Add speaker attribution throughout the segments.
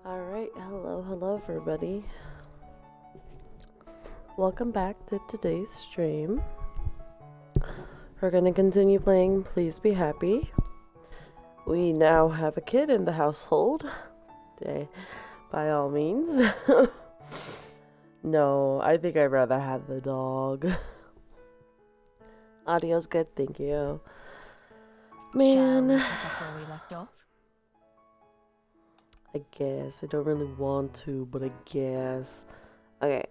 Speaker 1: Alright, hello everybody. Welcome back to today's stream. We're gonna continue playing Please Be Happy. We now have a kid in the household. By all means. No, I think I'd rather have the dog. Audio's good, thank you. Man.
Speaker 2: Shall we pick up where we left off?
Speaker 1: I guess. I don't really want to, but I guess. Okay.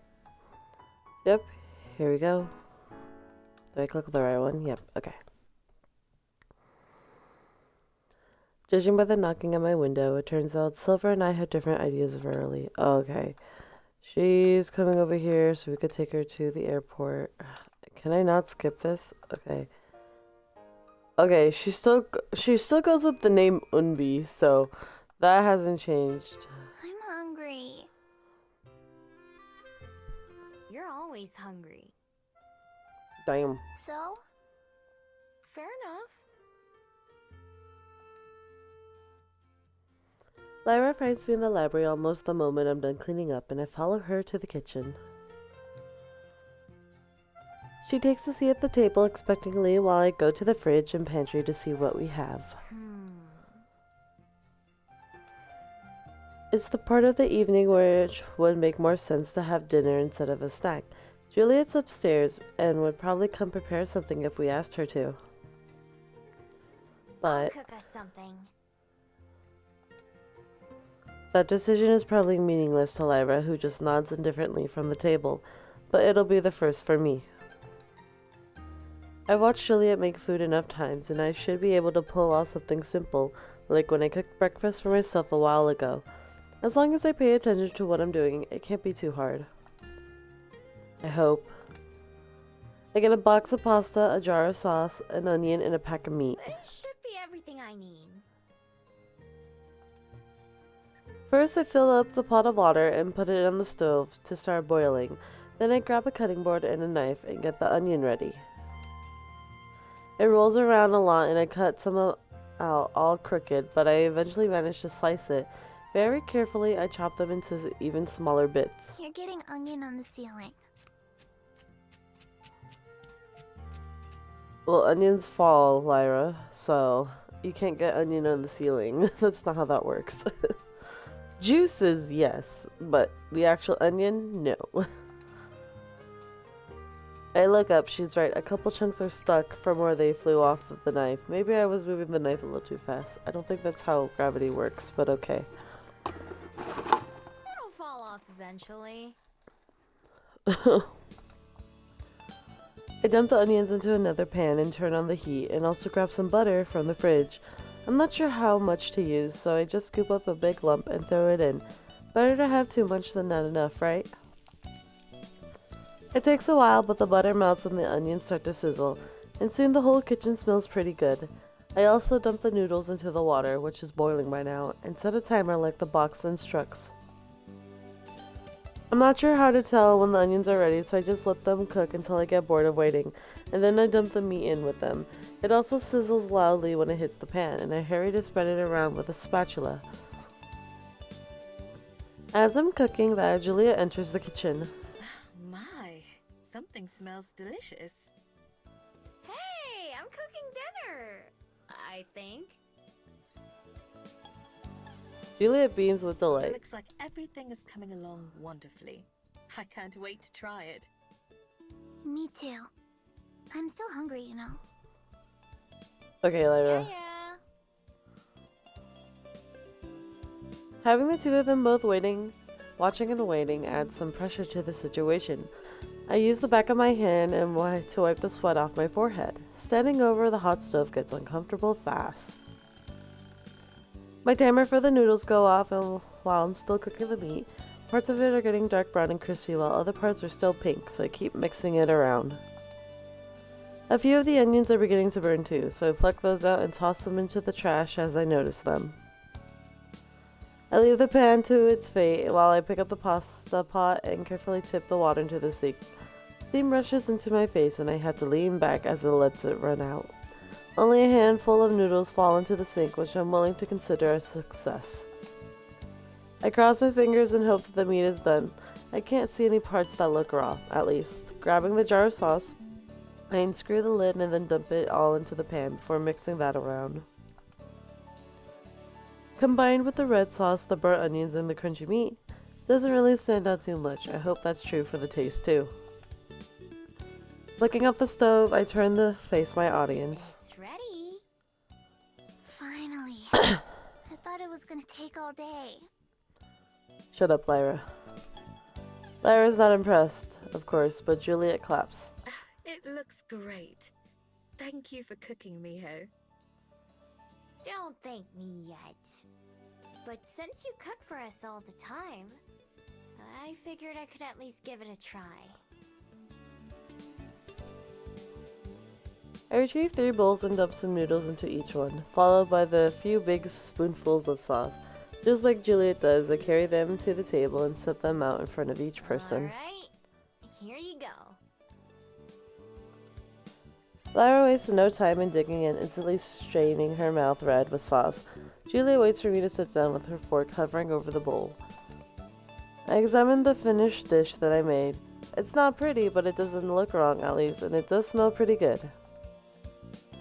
Speaker 1: Yep. Here we go. Did I click the right one? Yep. Okay. Judging by the knocking at my window, it turns out Silver and I had different ideas of early. Okay. She's coming over here so we could take her to the airport. Can I not skip this? Okay. Okay, she still goes with the name Unbi, so that hasn't changed.
Speaker 2: I'm hungry. You're always hungry.
Speaker 1: Damn.
Speaker 2: So? Fair enough.
Speaker 1: Lyra finds me in the library almost the moment I'm done cleaning up, and I follow her to the kitchen. She takes a seat at the table expectantly while I go to the fridge and pantry to see what we have. It's the part of the evening which would make more sense to have dinner instead of a snack. Juliet's upstairs and would probably come prepare something if we asked her to. But
Speaker 2: I'll cook us something.
Speaker 1: that decision is probably meaningless to Lyra, who just nods indifferently from the table, but it'll be the first for me. I've watched Juliet make food enough times, and I should be able to pull off something simple, like when I cooked breakfast for myself a while ago. As long as I pay attention to what I'm doing, it can't be too hard. I hope. I get a box of pasta, a jar of sauce, an onion, and a pack of meat.
Speaker 2: It should be everything I need.
Speaker 1: First, I fill up the pot of water and put it on the stove to start boiling. Then I grab a cutting board and a knife and get the onion ready. It rolls around a lot and I cut some out all crooked, but I eventually manage to slice it. Very carefully, I chop them into even smaller bits.
Speaker 2: You're getting onion on the ceiling.
Speaker 1: Well, onions fall, Lyra, so you can't get onion on the ceiling. That's not how that works. Juices, yes, but the actual onion, no. I look up, she's right. A couple chunks are stuck from where they flew off of the knife. Maybe I was moving the knife a little too fast. I don't think that's how gravity works, but okay.
Speaker 2: It'll fall off eventually.
Speaker 1: I dump the onions into another pan and turn on the heat, and also grab some butter from the fridge. I'm not sure how much to use, so I just scoop up a big lump and throw it in. Better to have too much than not enough, right? It takes a while, but the butter melts and the onions start to sizzle, and soon the whole kitchen smells pretty good. I also dump the noodles into the water, which is boiling by now, and set a timer like the box instructs. I'm not sure how to tell when the onions are ready, so I just let them cook until I get bored of waiting, and then I dump the meat in with them. It also sizzles loudly when it hits the pan, and I hurry to spread it around with a spatula. As I'm cooking that, Juliet enters the kitchen.
Speaker 3: My, something smells delicious.
Speaker 2: Hey, I'm cooking dinner. I think.
Speaker 1: Juliet beams with
Speaker 3: It
Speaker 1: delight.
Speaker 3: looks like everything is coming along wonderfully. I can't wait to try it.
Speaker 2: Me too. I'm still hungry, you know.
Speaker 1: Okay, Lyra.
Speaker 2: Yeah.
Speaker 1: Having the two of them both watching and waiting adds some pressure to the situation. I use the back of my hand and to wipe the sweat off my forehead. Standing over the hot stove gets uncomfortable fast. My timer for the noodles go off, and while I'm still cooking the meat, parts of it are getting dark brown and crispy while other parts are still pink, so I keep mixing it around. A few of the onions are beginning to burn too, so I pluck those out and toss them into the trash as I notice them. I leave the pan to its fate while I pick up the pasta pot and carefully tip the water into the sink. Steam rushes into my face and I have to lean back as it lets it run out. Only a handful of noodles fall into the sink, which I'm willing to consider a success. I cross my fingers and hope that the meat is done. I can't see any parts that look raw, at least. Grabbing the jar of sauce, I unscrew the lid and then dump it all into the pan before mixing that around. Combined with the red sauce, the burnt onions, and the crunchy meat, doesn't really stand out too much. I hope that's true for the taste too. Flicking up the stove, I turn to face my audience.
Speaker 2: It's ready. Finally. I thought it was gonna take all day.
Speaker 1: Shut up, Lyra. Lyra's not impressed, of course, but Juliet claps.
Speaker 3: It looks great. Thank you for cooking, Miho.
Speaker 2: Don't thank me yet. But since you cook for us all the time, I figured I could at least give it a try.
Speaker 1: I retrieve 3 bowls and dump some noodles into each one, followed by the few big spoonfuls of sauce. Just like Juliet does, I carry them to the table and set them out in front of each person.
Speaker 2: Alright, here you go.
Speaker 1: Lyra wastes no time in digging in, instantly straining her mouth red with sauce. Juliet waits for me to sit down with her fork hovering over the bowl. I examine the finished dish that I made. It's not pretty, but it doesn't look wrong at least, and it does smell pretty good.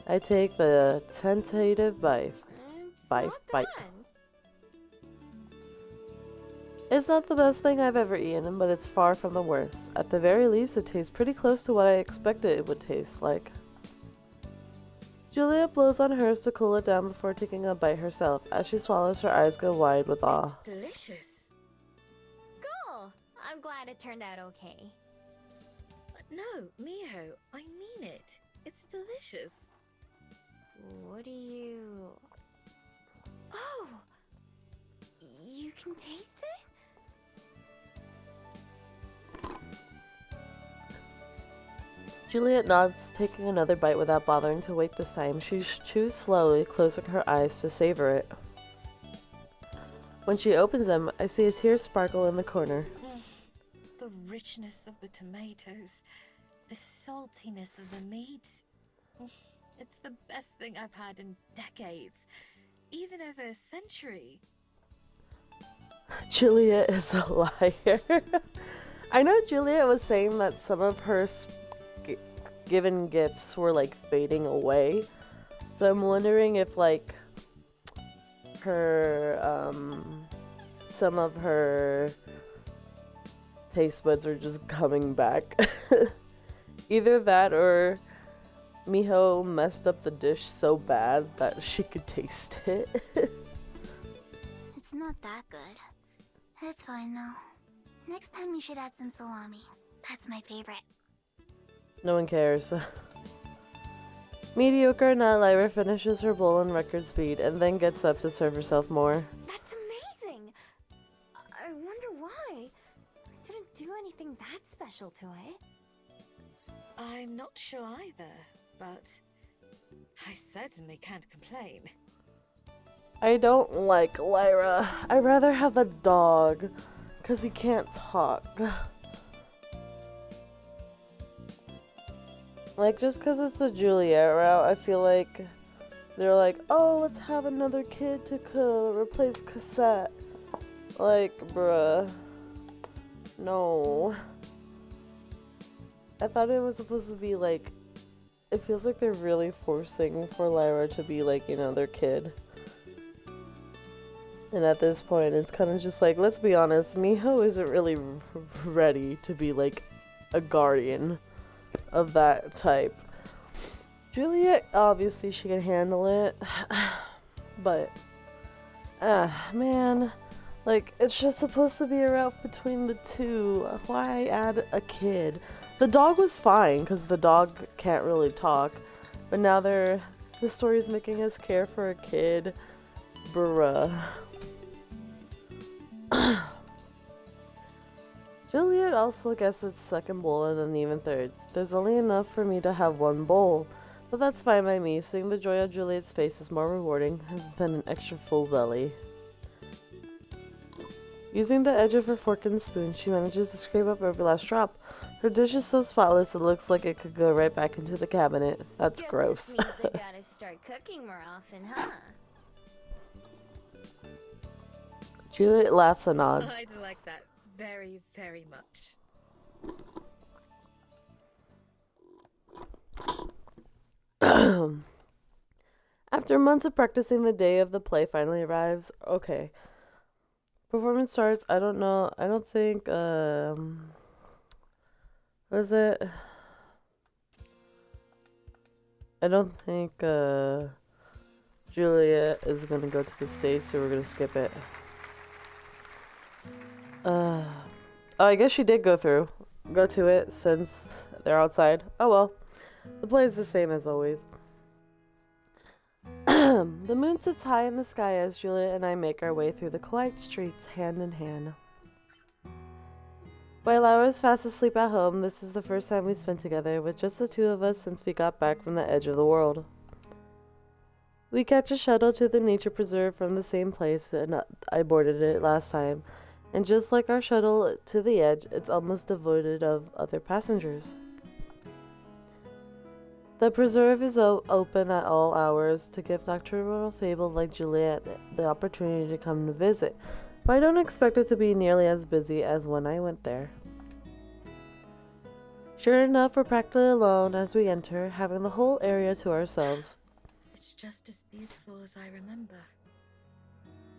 Speaker 1: I take the tentative bite. Bite. It's not the best thing I've ever eaten, but it's far from the worst. At the very least, it tastes pretty close to what I expected it would taste like. Juliet blows on hers to cool it down before taking a bite herself. As she swallows, her eyes go wide with awe.
Speaker 3: It's delicious.
Speaker 2: Cool. I'm glad it turned out okay.
Speaker 3: No, Miho, I mean it. It's delicious.
Speaker 2: What do you... Oh! You can taste it?
Speaker 1: Juliet nods, taking another bite without bothering to wait this time. She chews slowly, closing her eyes to savor it. When she opens them, I see a tear sparkle in the corner.
Speaker 3: The richness of the tomatoes, the saltiness of the meat. It's the best thing I've had in decades, even over a century.
Speaker 1: Juliet is a liar. I know Juliet was saying that some of her given gifts were like fading away, so I'm wondering if like her some of her taste buds are just coming back. Either that or Miho messed up the dish so bad that she could taste it.
Speaker 2: It's not that good. It's fine though. Next time you should add some salami. That's my favorite.
Speaker 1: No one cares. Mediocre or not, Lyra finishes her bowl in record speed and then gets up to serve herself more.
Speaker 2: That's amazing! I wonder why. I didn't do anything that special to it.
Speaker 3: I'm not sure either, but I certainly can't complain.
Speaker 1: I don't like Lyra. I'd rather have the dog, because he can't talk. Like, just because it's a Juliet route, I feel like they're like, oh, let's have another kid to replace Cassette. Like, bruh. No. I thought it was supposed to be like, it feels like they're really forcing for Lyra to be like, you know, their kid. And at this point, it's kind of just like, let's be honest, Miho isn't really ready to be like a guardian of that type. Juliet, obviously she can handle it, but man, like, it's just supposed to be a route between the two. Why add a kid? The dog was fine because the dog can't really talk, but now the story's making us care for a kid. Bruh. Juliet also gets its second bowl and then even thirds. There's only enough for me to have one bowl, but that's fine by me. Seeing the joy on Juliet's face is more rewarding than an extra full belly. Using the edge of her fork and spoon, she manages to scrape up every last drop. Her dish is so spotless it looks like it could go right back into the cabinet. That's gross.
Speaker 2: Just means I gotta start cooking more often, huh?
Speaker 1: Juliet laughs and nods.
Speaker 3: I'd like that very, very much.
Speaker 1: After months of practicing, the day of the play finally arrives. Okay. Performance starts. I don't know. I don't think, what is it? I don't think, Juliet is gonna go to the stage, so we're gonna skip it. Oh, I guess she did go to it since they're outside. Oh well. The play is the same as always. The moon sits high in the sky as Juliet and I make our way through the quiet streets hand in hand. While Laura is fast asleep at home, this is the first time we spent together with just the two of us since we got back from the edge of the world. We catch a shuttle to the nature preserve from the same place and I boarded it last time, and just like our shuttle to the edge, it's almost devoid of other passengers. The preserve is open at all hours to give nocturnal fable like Juliet the opportunity to come to visit, but I don't expect it to be nearly as busy as when I went there. Sure enough, we're practically alone as we enter, having the whole area to ourselves.
Speaker 3: It's just as beautiful as I remember.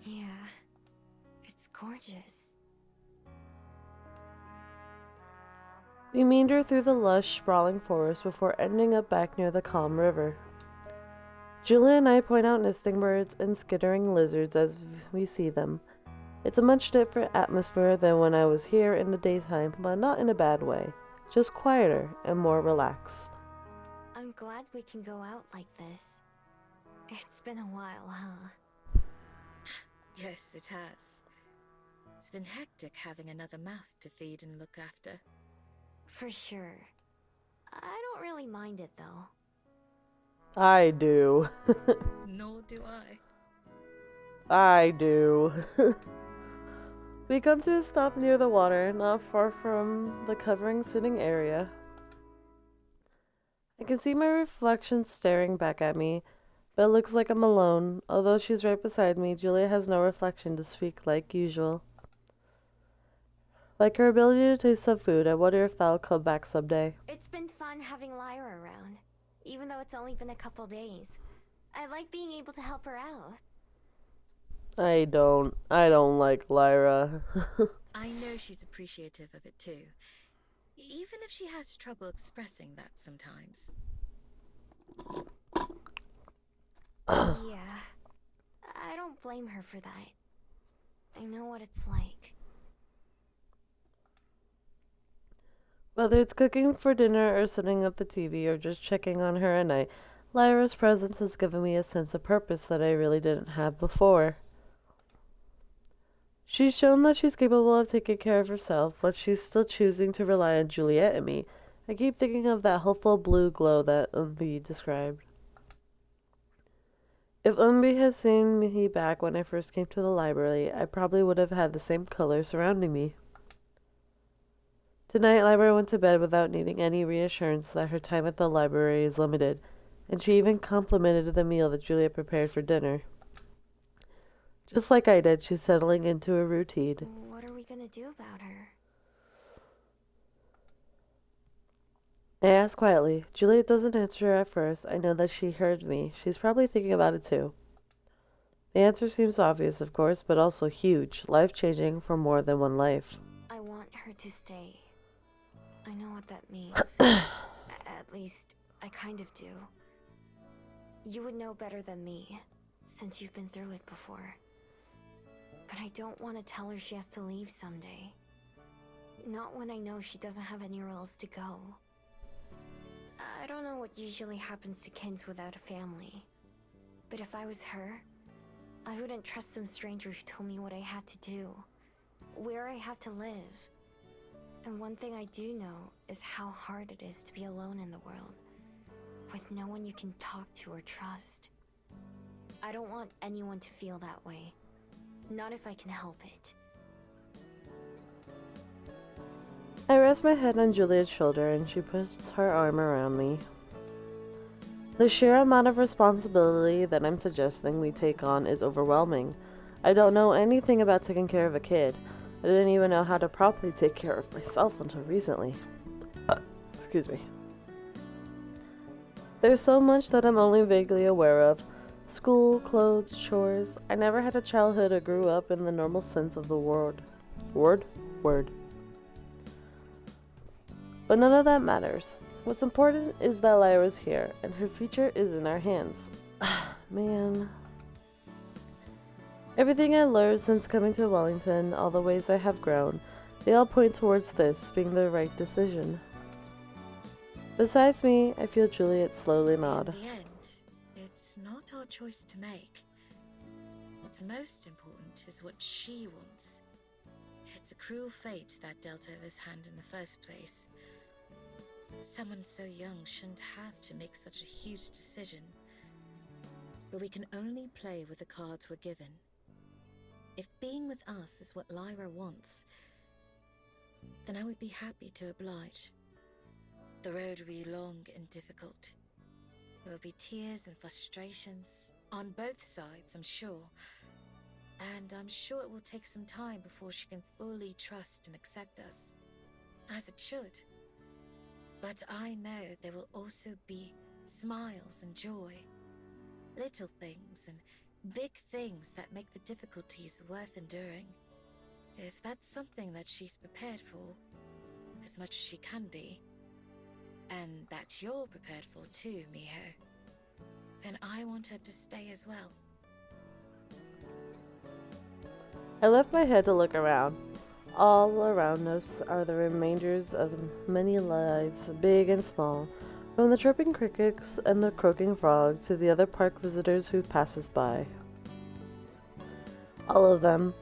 Speaker 2: Yeah, it's gorgeous.
Speaker 1: We meander through the lush, sprawling forest before ending up back near the calm river. Julia and I point out nesting birds and skittering lizards as we see them. It's a much different atmosphere than when I was here in the daytime, but not in a bad way. Just quieter and more relaxed.
Speaker 2: I'm glad we can go out like this. It's been a while, huh?
Speaker 3: Yes, it has. It's been hectic having another mouth to feed and look after.
Speaker 2: For sure. I don't really mind it, though.
Speaker 1: I do.
Speaker 3: Nor do I.
Speaker 1: I do. We come to a stop near the water, not far from the covering sitting area. I can see my reflection staring back at me, but it looks like I'm alone. Although she's right beside me, Julia has no reflection to speak like usual. Like her ability to taste some food, I wonder if that'll come back someday.
Speaker 2: It's been fun having Lyra around, even though it's only been a couple days. I like being able to help her out.
Speaker 1: I don't like Lyra.
Speaker 3: I know she's appreciative of it too, even if she has trouble expressing that sometimes.
Speaker 2: Yeah, I don't blame her for that. I know what it's like.
Speaker 1: Whether it's cooking for dinner or setting up the TV or just checking on her at night, Lyra's presence has given me a sense of purpose that I really didn't have before. She's shown that she's capable of taking care of herself, but she's still choosing to rely on Juliet and me. I keep thinking of that hopeful blue glow that Umbi described. If Umbi had seen me back when I first came to the library, I probably would have had the same color surrounding me. Tonight, Lyra went to bed without needing any reassurance that her time at the library is limited, and she even complimented the meal that Juliet prepared for dinner. Just like I did, she's settling into a routine.
Speaker 2: What are we gonna do about her?
Speaker 1: I ask quietly. Juliet doesn't answer at first. I know that she heard me. She's probably thinking about it too. The answer seems obvious, of course, but also huge, life-changing for more than one life.
Speaker 2: I want her to stay. I know what that means. At least, I kind of do. You would know better than me, since you've been through it before. But I don't want to tell her she has to leave someday. Not when I know she doesn't have anywhere else to go. I don't know what usually happens to kids without a family. But if I was her, I wouldn't trust some stranger who told me what I had to do, where I have to live. And one thing I do know is how hard it is to be alone in the world, with no one you can talk to or trust. I don't want anyone to feel that way. Not if I can help it.
Speaker 1: I rest my head on Juliet's shoulder and she puts her arm around me. The sheer amount of responsibility that I'm suggesting we take on is overwhelming. I don't know anything about taking care of a kid. I didn't even know how to properly take care of myself until recently. Excuse me. There's so much that I'm only vaguely aware of. School, clothes, chores. I never had a childhood or grew up in the normal sense of the word. Word. But none of that matters. What's important is that Lyra's here, and her future is in our hands. Man. Everything I've learned since coming to Wellington, all the ways I have grown, they all point towards this being the right decision. Besides me, I feel Juliet slowly nod.
Speaker 3: In the end, it's not our choice to make. What's most important is what she wants. It's a cruel fate that dealt her this hand in the first place. Someone so young shouldn't have to make such a huge decision. But we can only play with the cards we're given. If being with us is what Lyra wants, then I would be happy to oblige. The road will be long and difficult. There will be tears and frustrations on both sides, I'm sure. And I'm sure it will take some time before she can fully trust and accept us, as it should. But I know there will also be smiles and joy. Little things and big things that make the difficulties worth enduring. If that's something that she's prepared for, as much as she can be, and that you're prepared for too, Miho, then I want her to stay as well.
Speaker 1: I left my head to look around. All around us are the remainders of many lives, big and small, from the chirping crickets and the croaking frogs to the other park visitors who pass us by. All of them,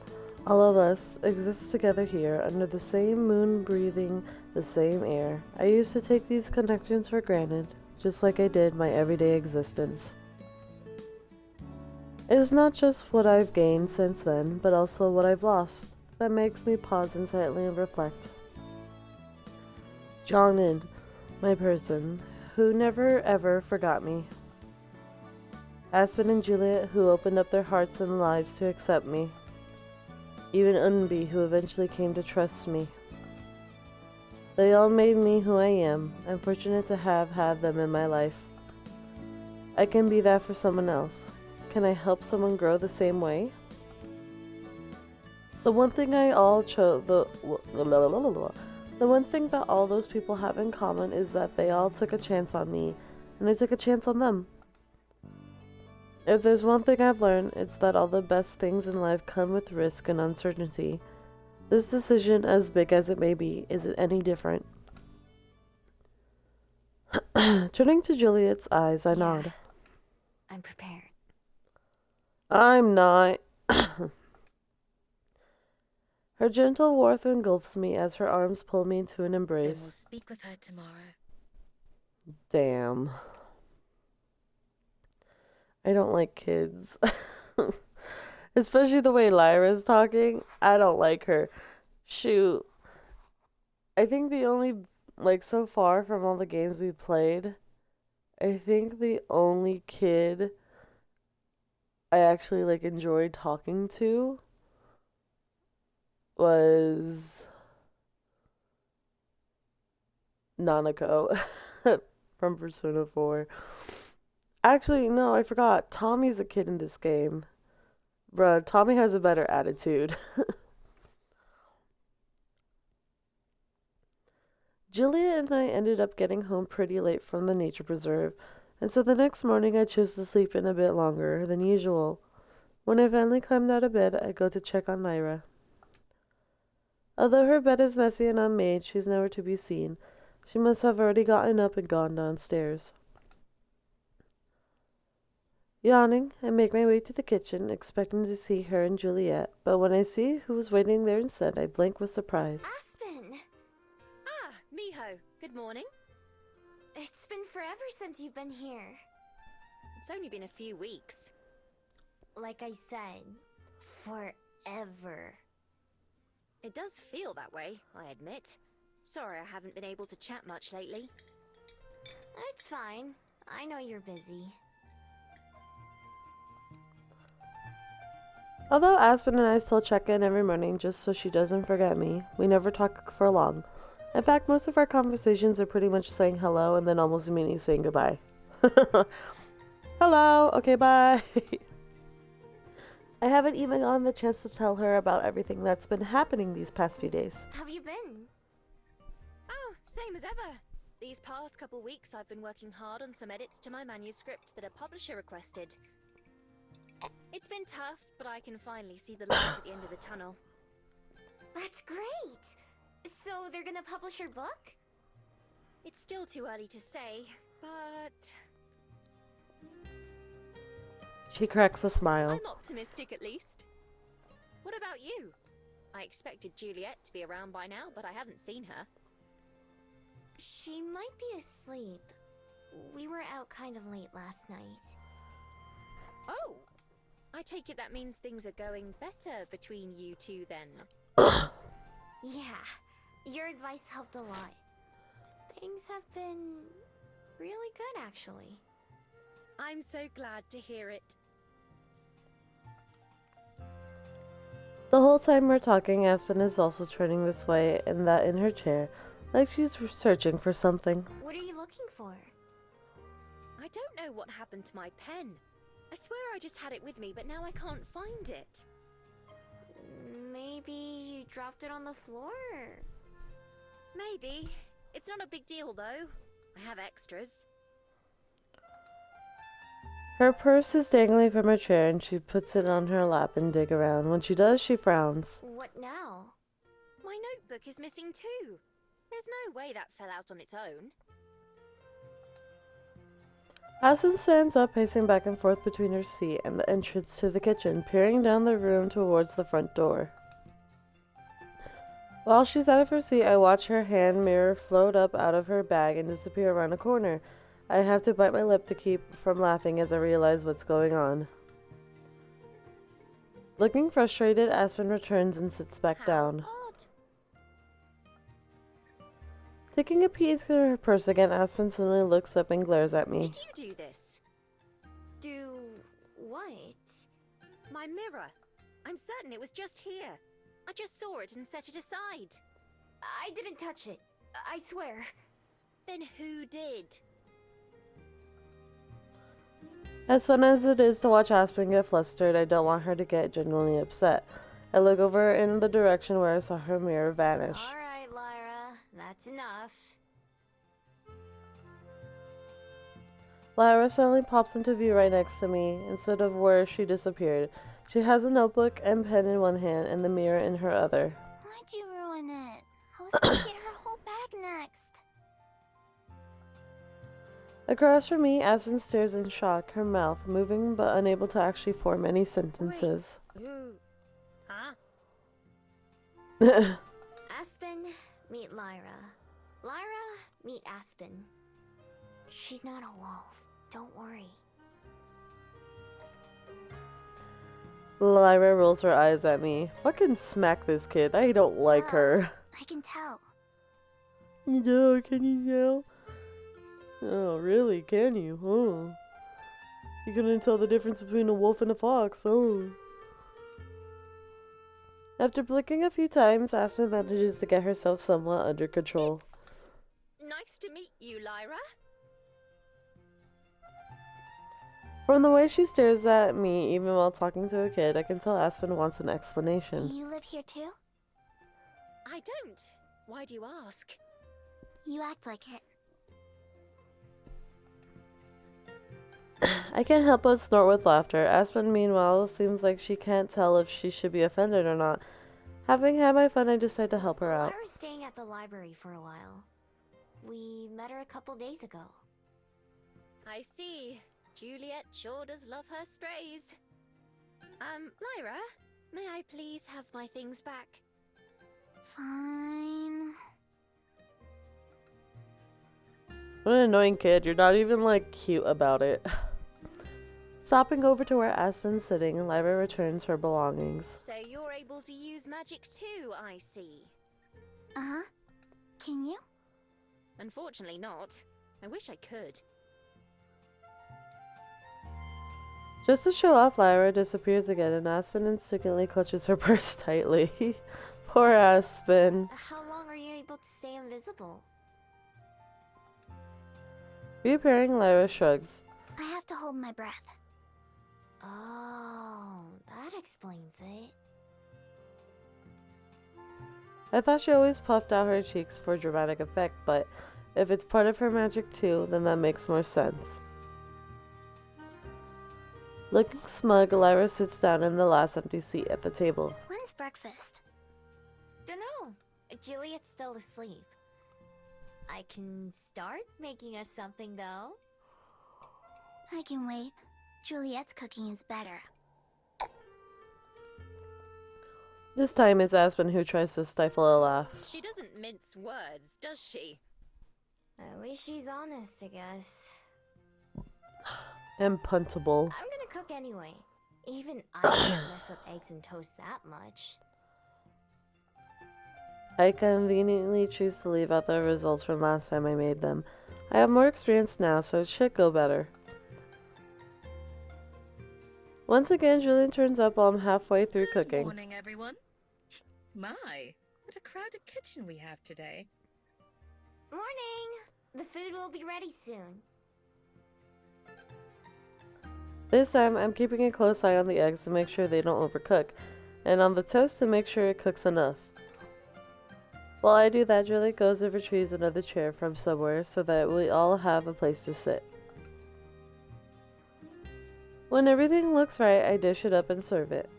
Speaker 1: all of us, exist together here under the same moon, breathing the same air. I used to take these connections for granted, just like I did my everyday existence. It is not just what I've gained since then, but also what I've lost, that makes me pause and silently reflect. Jongin, my person, who never ever forgot me. Aspen and Juliet, who opened up their hearts and lives to accept me. Even Unbi, who eventually came to trust me. They all made me who I am. I'm fortunate to have had them in my life. I can be that for someone else. Can I help someone grow the same way? The one thing the one thing that all those people have in common is that they all took a chance on me, and I took a chance on them. If there's one thing I've learned, it's that all the best things in life come with risk and uncertainty. This decision, as big as it may be, isn't any different. Turning to Juliet's eyes, I nod.
Speaker 2: I'm prepared.
Speaker 1: I'm not. Her gentle warmth engulfs me as her arms pull me into an
Speaker 3: Then we'll
Speaker 1: embrace.
Speaker 3: speak with her tomorrow.
Speaker 1: Damn. I don't like kids. Especially the way Lyra's talking. I don't like her. Shoot. I think the only, so far from all the games we played, I think the only kid I actually, enjoyed talking to was Nanako from Persona 4. Actually, no, I forgot. Tommy's a kid in this game. Bruh, Tommy has a better attitude. Juliet and I ended up getting home pretty late from the nature preserve, and so the next morning I chose to sleep in a bit longer than usual. When I finally climbed out of bed, I go to check on Lyra. Although her bed is messy and unmade, she's nowhere to be seen. She must have already gotten up and gone downstairs. Yawning, I make my way to the kitchen, expecting to see her and Juliet, but when I see who was waiting there instead, I blink with surprise.
Speaker 2: Aspen!
Speaker 4: Ah, Miho, good morning.
Speaker 2: It's been forever since you've been here.
Speaker 4: It's only been a few weeks.
Speaker 2: Like I said, forever.
Speaker 4: It does feel that way, I admit. Sorry I haven't been able to chat much lately.
Speaker 2: It's fine. I know you're busy.
Speaker 1: Although Aspen and I still check in every morning just so she doesn't forget me, we never talk for long. In fact, most of our conversations are pretty much saying hello and then almost immediately saying goodbye. Hello, okay, bye. I haven't even gotten the chance to tell her about everything that's been happening these past few days.
Speaker 2: How have you been?
Speaker 4: Oh, same as ever. These past couple weeks I've been working hard on some edits to my manuscript that a publisher requested. It's been tough, but I can finally see the light at the end of the tunnel.
Speaker 2: That's great! So they're gonna publish your book?
Speaker 4: It's still too early to say, but
Speaker 1: She cracks a smile.
Speaker 4: I'm optimistic at least. What about you? I expected Juliet to be around by now, but I haven't seen her.
Speaker 2: She might be asleep. We were out kind of late last night.
Speaker 4: Oh! I take it that means things are going better between you two then.
Speaker 2: Yeah, your advice helped a lot. Things have been really good, actually.
Speaker 4: I'm so glad to hear it.
Speaker 1: The whole time we're talking, Aspen is also turning this way and that in her chair, like she's searching for something.
Speaker 2: What are you looking for?
Speaker 4: I don't know what happened to my pen. I swear I just had it with me, but now I can't find it.
Speaker 2: Maybe you dropped it on the floor?
Speaker 4: Maybe. It's not a big deal, though. I have extras.
Speaker 1: Her purse is dangling from her chair and she puts it on her lap and dig around. When she does, she frowns.
Speaker 2: What now?
Speaker 4: My notebook is missing too. There's no way that fell out on its own.
Speaker 1: Aspen stands up, pacing back and forth between her seat and the entrance to the kitchen, peering down the room towards the front door. While she's out of her seat, I watch her hand mirror float up out of her bag and disappear around a corner. I have to bite my lip to keep from laughing as I realize what's going on. Looking frustrated, Aspen returns and sits back down.
Speaker 4: Odd.
Speaker 1: Taking a peek into her purse again, Aspen suddenly looks up and glares at me.
Speaker 4: Did you do this?
Speaker 2: Do what?
Speaker 4: My mirror. I'm certain it was just here. I just saw it and set it aside.
Speaker 2: I didn't touch it. I swear.
Speaker 4: Then who did?
Speaker 1: As fun as it is to watch Aspen get flustered, I don't want her to get genuinely upset. I look over in the direction where I saw her mirror vanish.
Speaker 2: Alright, Lyra. That's enough.
Speaker 1: Lyra suddenly pops into view right next to me, instead of where she disappeared. She has a notebook and pen in one hand and the mirror in her other.
Speaker 2: Why'd you ruin it? I was gonna get her whole bag next.
Speaker 1: Across from me, Aspen stares in shock, her mouth moving but unable to actually form any sentences.
Speaker 4: Ooh. Huh?
Speaker 2: Aspen, meet Lyra. Lyra, meet Aspen. She's not a wolf. Don't worry.
Speaker 1: Lyra rolls her eyes at me. Fucking smack this kid. I don't like her.
Speaker 2: I can tell.
Speaker 1: You do? Can you tell? Oh, really? Can you? Oh. You couldn't tell the difference between a wolf and a fox, oh. After blinking a few times, Aspen manages to get herself somewhat under control.
Speaker 4: Nice to meet you, Lyra.
Speaker 1: From the way she stares at me, even while talking to a kid, I can tell Aspen wants an
Speaker 2: Do
Speaker 1: explanation.
Speaker 2: you live here too?
Speaker 4: I don't. Why do you ask?
Speaker 2: You act like it.
Speaker 1: I can't help but snort with laughter. Aspen, meanwhile, seems like she can't tell if she should be offended or not. Having had my fun, I decide to help her out.
Speaker 2: Lyra's staying at the library for a while. We met her a couple days ago.
Speaker 4: I see. Juliet sure does love her strays. Lyra, may I please have my things back?
Speaker 2: Fine.
Speaker 1: What an annoying kid. You're not even, like, cute about it. Stopping over to where Aspen's sitting, Lyra returns her belongings.
Speaker 4: So you're able to use magic too, I see.
Speaker 2: Uh-huh. Can you?
Speaker 4: Unfortunately not. I wish I could.
Speaker 1: Just to show off, Lyra disappears again, and Aspen instantly clutches her purse tightly. Poor Aspen.
Speaker 2: How long are you able to stay invisible?
Speaker 1: Reappearing, Lyra shrugs.
Speaker 5: I have to hold my breath.
Speaker 2: Oh, that explains it.
Speaker 1: I thought she always puffed out her cheeks for dramatic effect, but if it's part of her magic too, then that makes more sense. Looking smug, Lyra sits down in the last empty seat at the table.
Speaker 5: When's breakfast?
Speaker 2: Dunno. Juliet's still asleep. I can start making us something, though.
Speaker 5: I can wait. Juliet's cooking is better.
Speaker 1: This time it's Aspen who tries to stifle a laugh.
Speaker 4: She doesn't mince words, does she?
Speaker 2: At least she's honest, I guess.
Speaker 1: And puntable.
Speaker 2: I'm gonna cook anyway. Even I can't mess up eggs and toast that much.
Speaker 1: I conveniently choose to leave out the results from last time I made them. I have more experience now, so it should go better. Once again, Julian turns up while I'm halfway through cooking.
Speaker 6: Good morning, everyone. My, what a crowded kitchen we have today.
Speaker 2: Morning! The food will be ready soon.
Speaker 1: This time, I'm keeping a close eye on the eggs to make sure they don't overcook, and on the toast to make sure it cooks enough. While I do that, Juliet goes and retrieves another chair from somewhere so that we all have a place to sit. When everything looks right, I dish it up and serve it.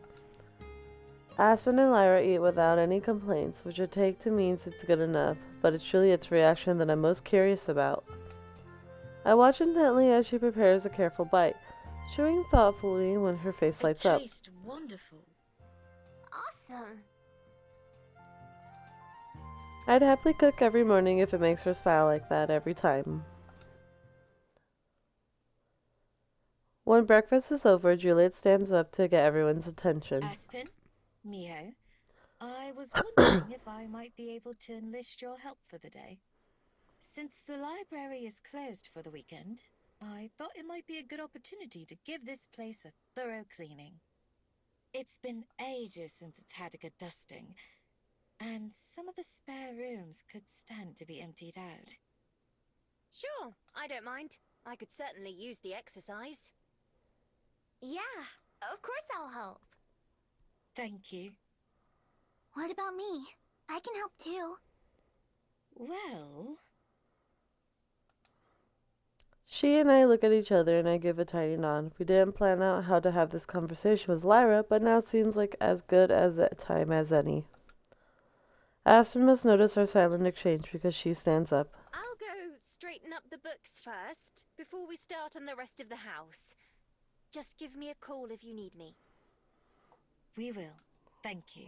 Speaker 1: Aspen and Lyra eat without any complaints, which I take to mean it's good enough, but it's Juliet's reaction that I'm most curious about. I watch intently as she prepares a careful bite, chewing thoughtfully when her face lights up.
Speaker 6: It tastes wonderful.
Speaker 2: Awesome!
Speaker 1: I'd happily cook every morning if it makes her smile like that every time. When breakfast is over, Juliet stands up to get everyone's attention.
Speaker 3: Aspen, Miho, I was wondering if I might be able to enlist your help for the day. Since the library is closed for the weekend, I thought it might be a good opportunity to give this place a thorough cleaning. It's been ages since it's had a good dusting, and some of the spare rooms could stand to be emptied out.
Speaker 4: Sure, I don't mind. I could certainly use the exercise.
Speaker 2: Yeah, of course I'll help.
Speaker 3: Thank you.
Speaker 5: What about me? I can help too.
Speaker 3: Well,
Speaker 1: She and I look at each other and I give a tiny nod. We didn't plan out how to have this conversation with Lyra, but now seems like as good as a time as any. Aspen must notice our silent exchange because she stands up.
Speaker 4: I'll go straighten up the books first, before we start on the rest of the house. Just give me a call if you need me.
Speaker 3: we will. Thank you.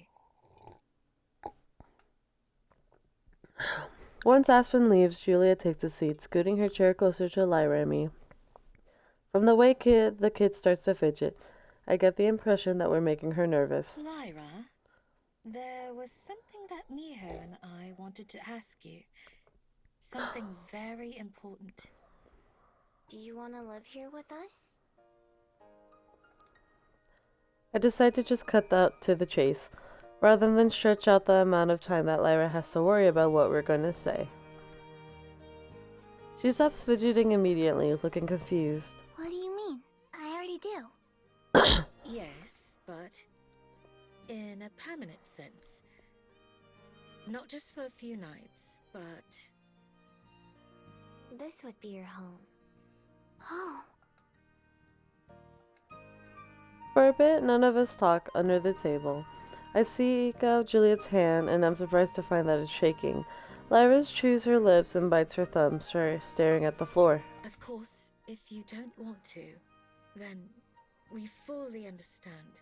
Speaker 1: Once Aspen leaves, Julia takes a seat, scooting her chair closer to Lyra and me. From the way the kid starts to fidget, I get the impression that we're making her nervous.
Speaker 3: Lyra, there was something that Miho and I wanted to ask you. Something very important.
Speaker 2: Do you want to live here with us?
Speaker 1: I decide to just cut that to the chase, rather than stretch out the amount of time that Lyra has to worry about what we're going to say. She stops fidgeting immediately, looking confused.
Speaker 5: What do you mean? I already do.
Speaker 3: Yes, but in a permanent sense. Not just for a few nights, but
Speaker 2: This would be your home.
Speaker 5: Oh,
Speaker 1: For a bit, none of us talk under the table. I seek out Juliet's hand, and I'm surprised to find that it's shaking. Lyra chews her lips and bites her thumbs, staring at the floor.
Speaker 3: of course, if you don't want to, then we fully understand.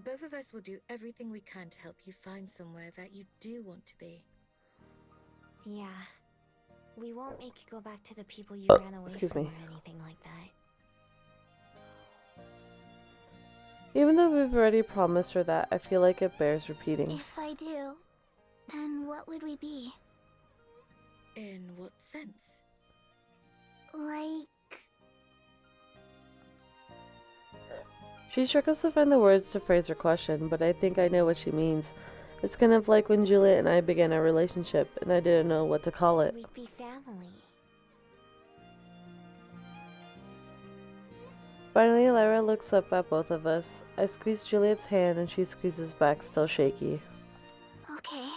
Speaker 3: Both of us will do everything we can to help you find somewhere that you do want to be.
Speaker 2: Yeah. We won't make you go back to the people you ran away
Speaker 1: Excuse
Speaker 2: from
Speaker 1: me.
Speaker 2: or anything like that.
Speaker 1: Even though we've already promised her that, I feel like it bears repeating.
Speaker 5: if I do, then what would we be?
Speaker 3: In what sense?
Speaker 5: Like...
Speaker 1: She struggles to find the words to phrase her question, but I think I know what she means. It's kind of like when Juliet and I began our relationship, and I didn't know what to call it.
Speaker 2: We'd be family.
Speaker 1: Finally, Lyra looks up at both of us. I squeeze Juliet's hand, and she squeezes back, still shaky.
Speaker 5: Okay.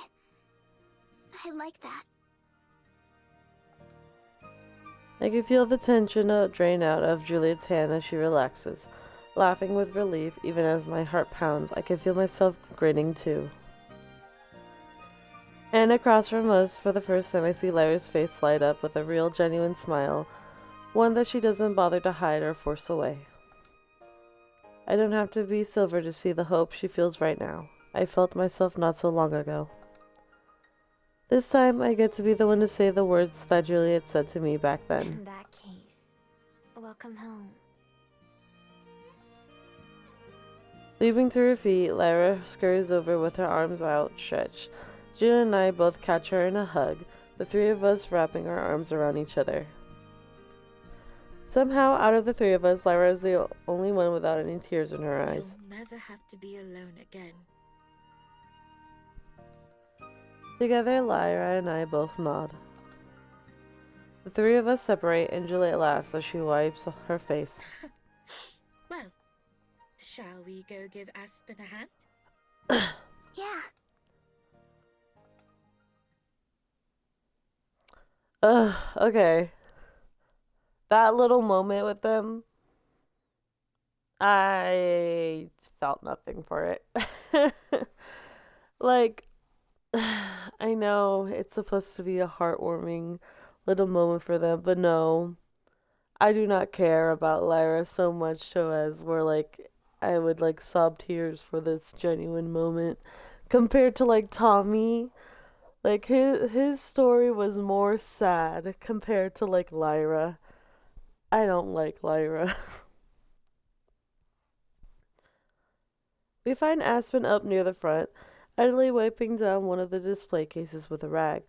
Speaker 5: I like that.
Speaker 1: I can feel the tension drain out of Juliet's hand as she relaxes, laughing with relief. Even as my heart pounds, I can feel myself grinning too. And across from us, for the first time, I see Lyra's face light up with a real, genuine smile, one that she doesn't bother to hide or force away. I don't have to be silver to see the hope she feels right now. I felt myself not so long ago. This time, I get to be the one to say the words that Juliet said to me back then.
Speaker 2: In that case, welcome home.
Speaker 1: Leaping to her feet, Lyra scurries over with her arms outstretched. Juliet and I both catch her in a hug, the three of us wrapping our arms around each other. Somehow, out of the three of us, Lyra is the only one without any tears in her eyes.
Speaker 3: You'll never have to be alone again.
Speaker 1: Together, Lyra and I both nod. The three of us separate, and Juliet laughs as she wipes her face.
Speaker 3: Well, shall we go give Aspen a hand?
Speaker 5: Yeah.
Speaker 1: Okay. That little moment with them, I felt nothing for it. Like, I know it's supposed to be a heartwarming little moment for them, but no, I do not care about Lyra so much so as where, like, I would, like, sob tears for this genuine moment compared to, like, Tommy. Like, his story was more sad compared to, like, Lyra. I don't like Lyra. We find Aspen up near the front, idly wiping down one of the display cases with a rag.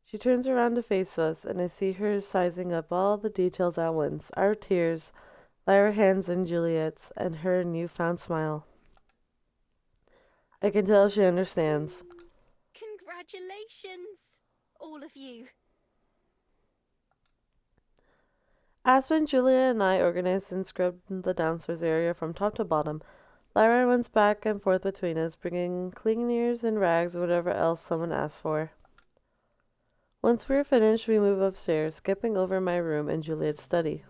Speaker 1: She turns around to face us, and I see her sizing up all the details at once. Our tears, Lyra's hands in Juliet's, and her newfound smile. I can tell she understands.
Speaker 4: Congratulations, all of you.
Speaker 1: Aspen, Juliet, and I organized and scrubbed the downstairs area from top to bottom. Lyra runs back and forth between us, bringing cleaners and rags or whatever else someone asks for. Once we are finished, we move upstairs, skipping over my room and Juliet's study.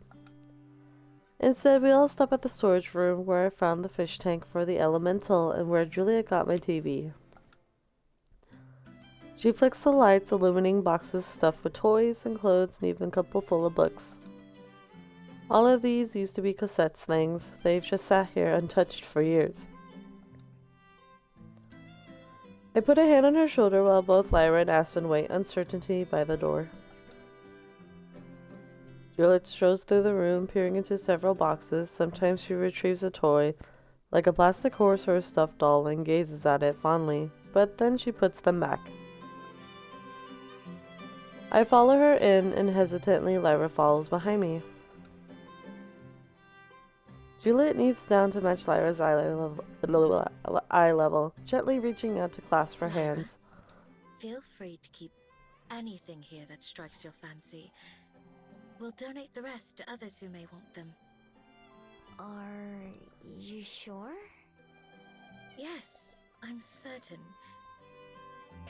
Speaker 1: Instead, we all stop at the storage room where I found the fish tank for the elemental and where Juliet got my TV. She flicks the lights, illuminating boxes stuffed with toys and clothes and even a couple full of books. All of these used to be cassettes things. They've just sat here untouched for years. I put a hand on her shoulder while both Lyra and Aspen wait uncertainty by the door. Juliet strolls through the room, peering into several boxes. Sometimes she retrieves a toy, like a plastic horse or a stuffed doll, and gazes at it fondly, but then she puts them back. I follow her in, and hesitantly Lyra follows behind me. Juliet kneels down to match Lyra's eye level, gently reaching out to clasp her hands.
Speaker 3: Feel free to keep anything here that strikes your fancy. We'll donate the rest to others who may want them.
Speaker 2: Are you sure?
Speaker 3: Yes, I'm certain.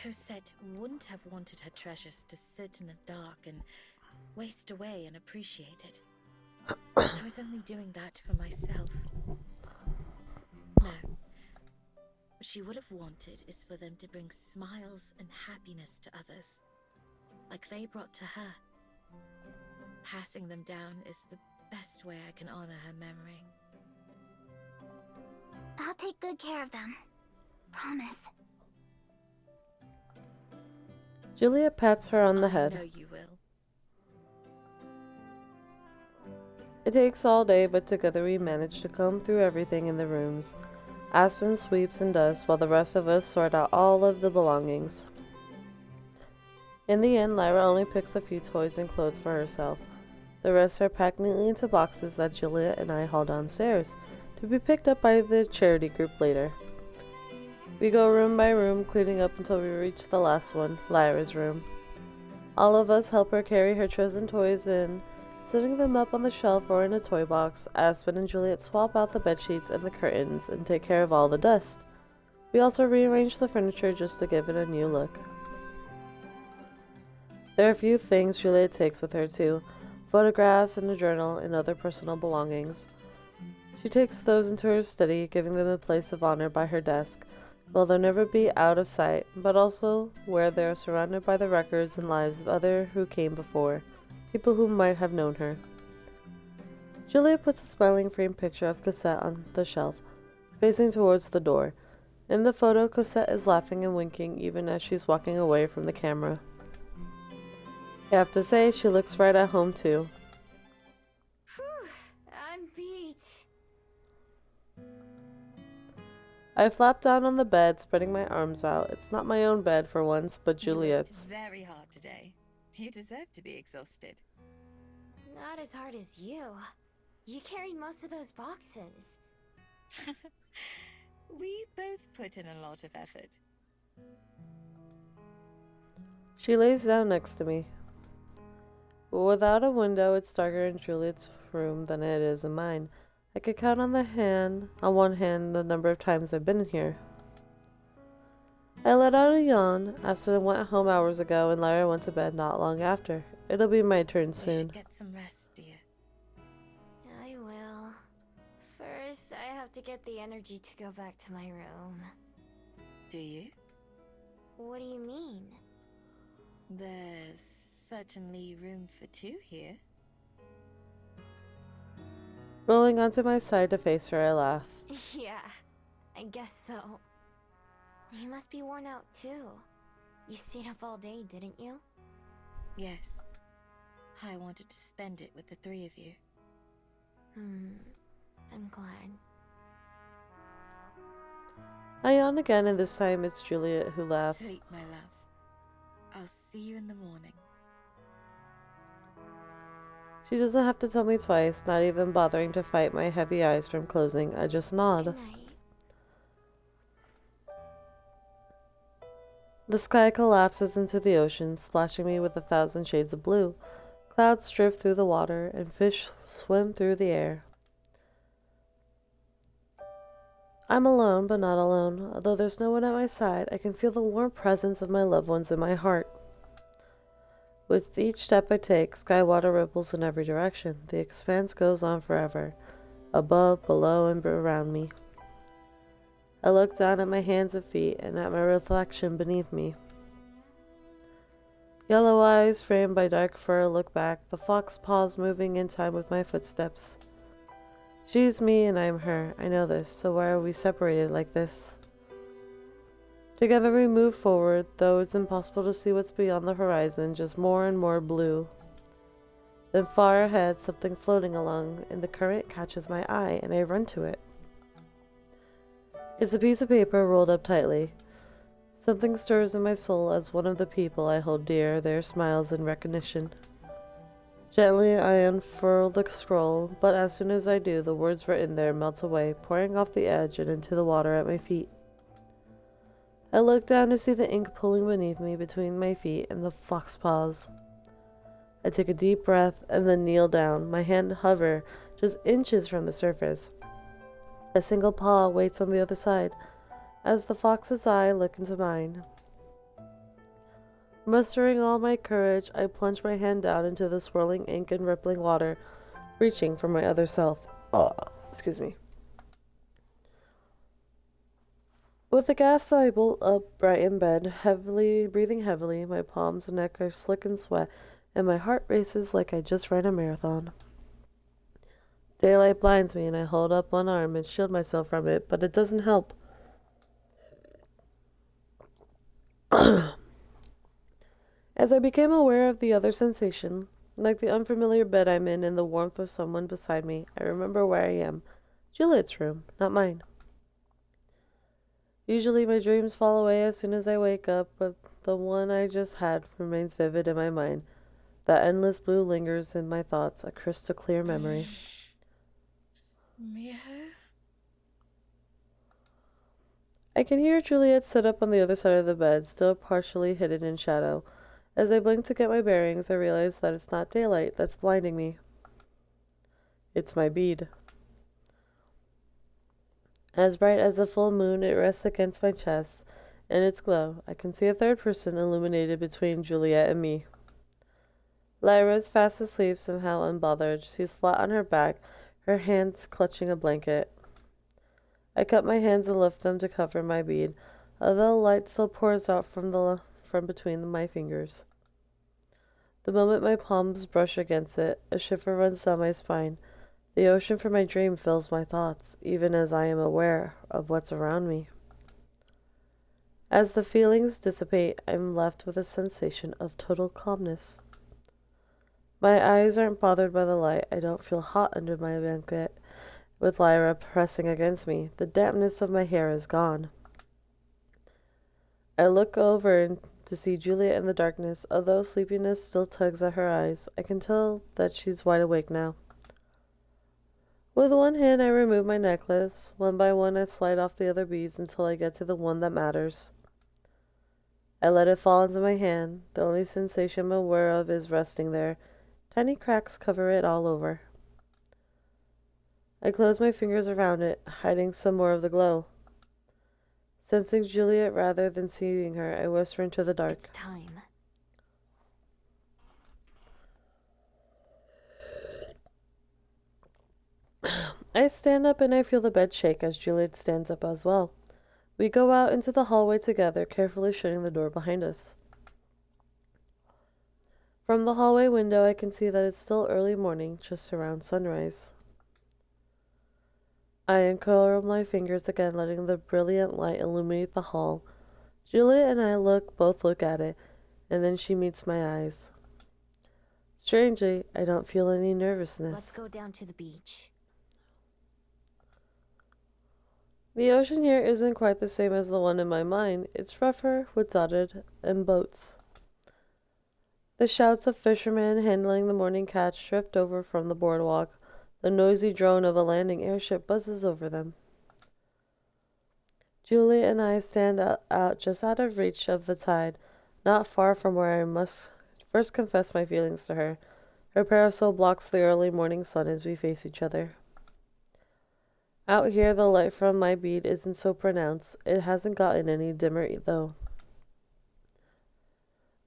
Speaker 3: Cosette wouldn't have wanted her treasures to sit in the dark and waste away unappreciated. I was only doing that for myself. No. What she would have wanted is for them to bring smiles and happiness to others, like they brought to her. Passing them down is the best way I can honor her memory.
Speaker 5: I'll take good care of them. Promise.
Speaker 1: Juliet pats her on the
Speaker 3: I
Speaker 1: head.
Speaker 3: know you will.
Speaker 1: It takes all day, but together we manage to comb through everything in the rooms. Aspen sweeps and dusts, while the rest of us sort out all of the belongings. In the end, Lyra only picks a few toys and clothes for herself. The rest are packed neatly into boxes that Juliet and I haul downstairs, to be picked up by the charity group later. We go room by room, cleaning up until we reach the last one, Lyra's room. All of us help her carry her chosen toys in, setting them up on the shelf or in a toy box. Aspen and Juliet swap out the bedsheets and the curtains and take care of all the dust. We also rearrange the furniture just to give it a new look. There are a few things Juliet takes with her too, photographs and a journal and other personal belongings. She takes those into her study, giving them a place of honor by her desk, where they'll never be out of sight, but also where they are surrounded by the records and lives of others who came before, people who might have known her. Juliet puts a smiling framed picture of Cosette on the shelf, facing towards the door. In the photo, Cosette is laughing and winking even as she's walking away from the camera. I have to say, she looks right at home too.
Speaker 2: Whew, I'm beat.
Speaker 1: I flap down on the bed, spreading my arms out. It's not my own bed for once, but
Speaker 6: You worked
Speaker 1: Juliet's.
Speaker 6: very hard today. You deserve to be exhausted.
Speaker 2: Not as hard as you. You carried most of those boxes.
Speaker 6: We both put in a lot of effort.
Speaker 1: She lays down next to me. Without a window, it's darker in Juliet's room than it is in mine. I could count on one hand the number of times I've been in here. I let out a yawn. Aspen went home hours ago and Lyra went to bed not long after. It'll be my turn
Speaker 6: You
Speaker 1: soon.
Speaker 6: should get some rest, dear.
Speaker 2: I will. First, I have to get the energy to go back to my room.
Speaker 6: Do you?
Speaker 2: What do you mean?
Speaker 6: There's certainly room for two here.
Speaker 1: Rolling onto my side to face her, I laugh.
Speaker 2: Yeah, I guess so. You must be worn out too. You stayed up all day, didn't you?
Speaker 6: Yes. I wanted to spend it with the three of you.
Speaker 2: I'm glad.
Speaker 1: I yawn again, and this time it's Juliet who laughs.
Speaker 6: Sleep, my love. I'll see you in the morning.
Speaker 1: She doesn't have to tell me twice, not even bothering to fight my heavy eyes from closing. I just nod.
Speaker 2: Good night.
Speaker 1: The sky collapses into the ocean, splashing me with 1,000 shades of blue. Clouds drift through the water, and fish swim through the air. I'm alone, but not alone. Although there's no one at my side, I can feel the warm presence of my loved ones in my heart. With each step I take, sky water ripples in every direction. The expanse goes on forever, above, below, and around me. I look down at my hands and feet and at my reflection beneath me. Yellow eyes framed by dark fur look back, the fox paws moving in time with my footsteps. She's me and I'm her. I know this, so why are we separated like this? Together we move forward, though it's impossible to see what's beyond the horizon, just more and more blue. Then far ahead, something floating along in the current catches my eye, and I run to it. It's a piece of paper rolled up tightly. Something stirs in my soul as one of the people I hold dear there smiles in recognition. Gently I unfurl the scroll, but as soon as I do, the words written there melt away, pouring off the edge and into the water at my feet. I look down to see the ink pooling beneath me between my feet and the fox paws. I take a deep breath and then kneel down, my hand hover just inches from the surface. A single paw waits on the other side, as the fox's eye look into mine. Mustering all my courage, I plunge my hand down into the swirling ink and rippling water, reaching for my other self. Excuse me. With the gas, I bolt upright in bed, breathing heavily. My palms and neck are slick in sweat, and my heart races like I just ran a marathon. Daylight blinds me, and I hold up one arm and shield myself from it, but it doesn't help. As I became aware of the other sensation, like the unfamiliar bed I'm in and the warmth of someone beside me, I remember where I am. Juliet's room, not mine. Usually my dreams fall away as soon as I wake up, but the one I just had remains vivid in my mind. That endless blue lingers in my thoughts, a crystal clear memory.
Speaker 6: Miho?
Speaker 1: I can hear Juliet sit up on the other side of the bed, still partially hidden in shadow. As I blink to get my bearings, I realize that it's not daylight that's blinding me. It's my bead. As bright as the full moon, it rests against my chest. In its glow, I can see a third person illuminated between Juliet and me. Lyra is fast asleep, somehow unbothered. She's flat on her back, her hands clutching a blanket. I cup my hands and lift them to cover my bead, although light still pours out from between my fingers. The moment my palms brush against it, a shiver runs down my spine. The ocean from my dream fills my thoughts, even as I am aware of what's around me. As the feelings dissipate, I'm left with a sensation of total calmness. My eyes aren't bothered by the light. I don't feel hot under my blanket with Lyra pressing against me. The dampness of my hair is gone. I look over to see Juliet in the darkness. Although sleepiness still tugs at her eyes, I can tell that she's wide awake now. With one hand, I remove my necklace. One by one, I slide off the other beads until I get to the one that matters. I let it fall into my hand. The only sensation I'm aware of is resting there. Tiny cracks cover it all over. I close my fingers around it, hiding some more of the glow. Sensing Juliet rather than seeing her, I whisper into the dark.
Speaker 2: It's time.
Speaker 1: I stand up and I feel the bed shake as Juliet stands up as well. We go out into the hallway together, carefully shutting the door behind us. From the hallway window, I can see that it's still early morning, just around sunrise. I uncurl my fingers again, letting the brilliant light illuminate the hall. Juliet and I both look at it, and then she meets my eyes. Strangely, I don't feel any nervousness.
Speaker 2: Let's go down to the beach.
Speaker 1: The ocean here isn't quite the same as the one in my mind. It's rougher, with dotted and boats. The shouts of fishermen handling the morning catch drift over from the boardwalk. The noisy drone of a landing airship buzzes over them. Juliet and I stand out just out of reach of the tide, not far from where I must first confess my feelings to her. Her parasol blocks the early morning sun as we face each other. Out here, the light from my bead isn't so pronounced. It hasn't gotten any dimmer, though.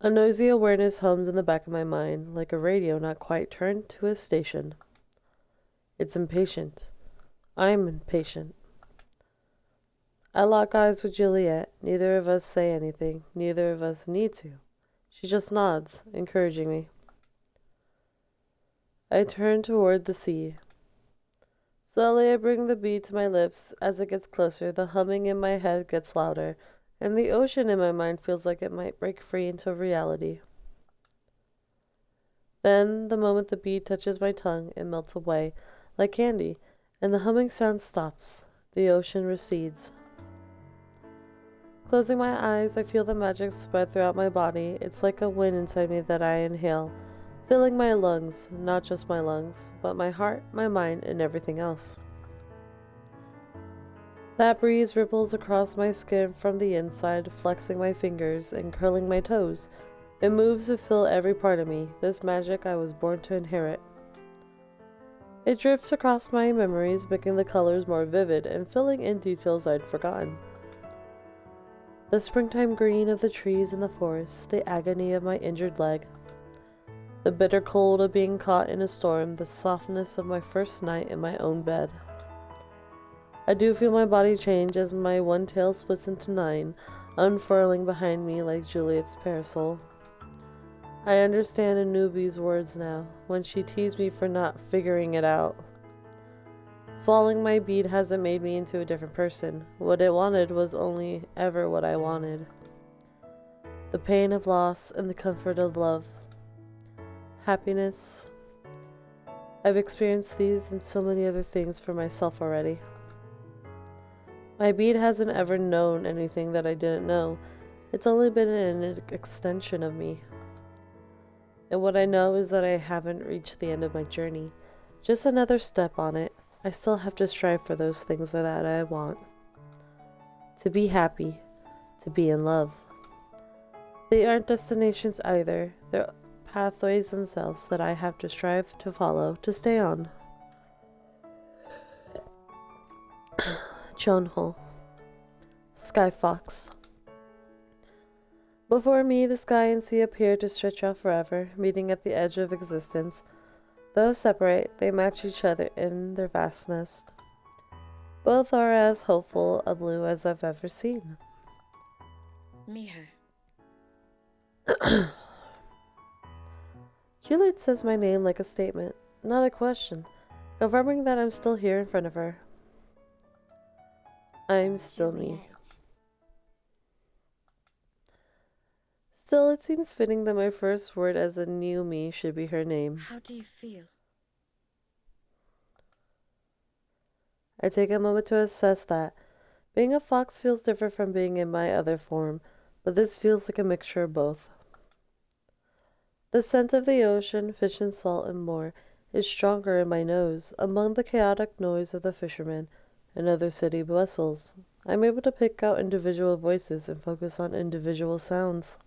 Speaker 1: A noisy awareness hums in the back of my mind, like a radio not quite turned to a station. It's impatient. I'm impatient. I lock eyes with Juliet. Neither of us say anything. Neither of us need to. She just nods, encouraging me. I turn toward the sea. Slowly I bring the bead to my lips. As it gets closer, the humming in my head gets louder, and the ocean in my mind feels like it might break free into reality. Then, the moment the bead touches my tongue, it melts away, like candy, and the humming sound stops. The ocean recedes. Closing my eyes, I feel the magic spread throughout my body. It's like a wind inside me that I inhale, filling my lungs, not just my lungs, but my heart, my mind, and everything else. That breeze ripples across my skin from the inside, flexing my fingers and curling my toes. It moves to fill every part of me, this magic I was born to inherit. It drifts across my memories, making the colors more vivid and filling in details I'd forgotten. The springtime green of the trees in the forest, the agony of my injured leg, the bitter cold of being caught in a storm, the softness of my first night in my own bed. I do feel my body change as my one tail splits into 9, unfurling behind me like Juliet's parasol. I understand Anubi's words now, when she teased me for not figuring it out. Swallowing my bead hasn't made me into a different person. What it wanted was only ever what I wanted. The pain of loss and the comfort of love. Happiness. I've experienced these and so many other things for myself already. My bead hasn't ever known anything that I didn't know. It's only been an extension of me. And what I know is that I haven't reached the end of my journey. Just another step on it. I still have to strive for those things that I want. to be happy, to be in love. They aren't destinations either. They're pathways themselves that I have to strive to follow, to stay on. Chonho. Sky Fox. Before me, the sky and sea appear to stretch out forever, meeting at the edge of existence. Though separate, they match each other in their vastness. Both are as hopeful a blue as I've ever seen.
Speaker 6: Miho.
Speaker 1: Juliet says my name like a statement, not a question, confirming that I'm still here in front of her. I'm still me.
Speaker 2: Juliet.
Speaker 1: Still, it seems fitting that my first word as a new me should be her name.
Speaker 6: How do you feel?
Speaker 1: I take a moment to assess that. Being a fox feels different from being in my other form, but this feels like a mixture of both. The scent of the ocean, fish and salt and more, is stronger in my nose. Among the chaotic noise of the fishermen and other city bustles, I'm able to pick out individual voices and focus on individual sounds.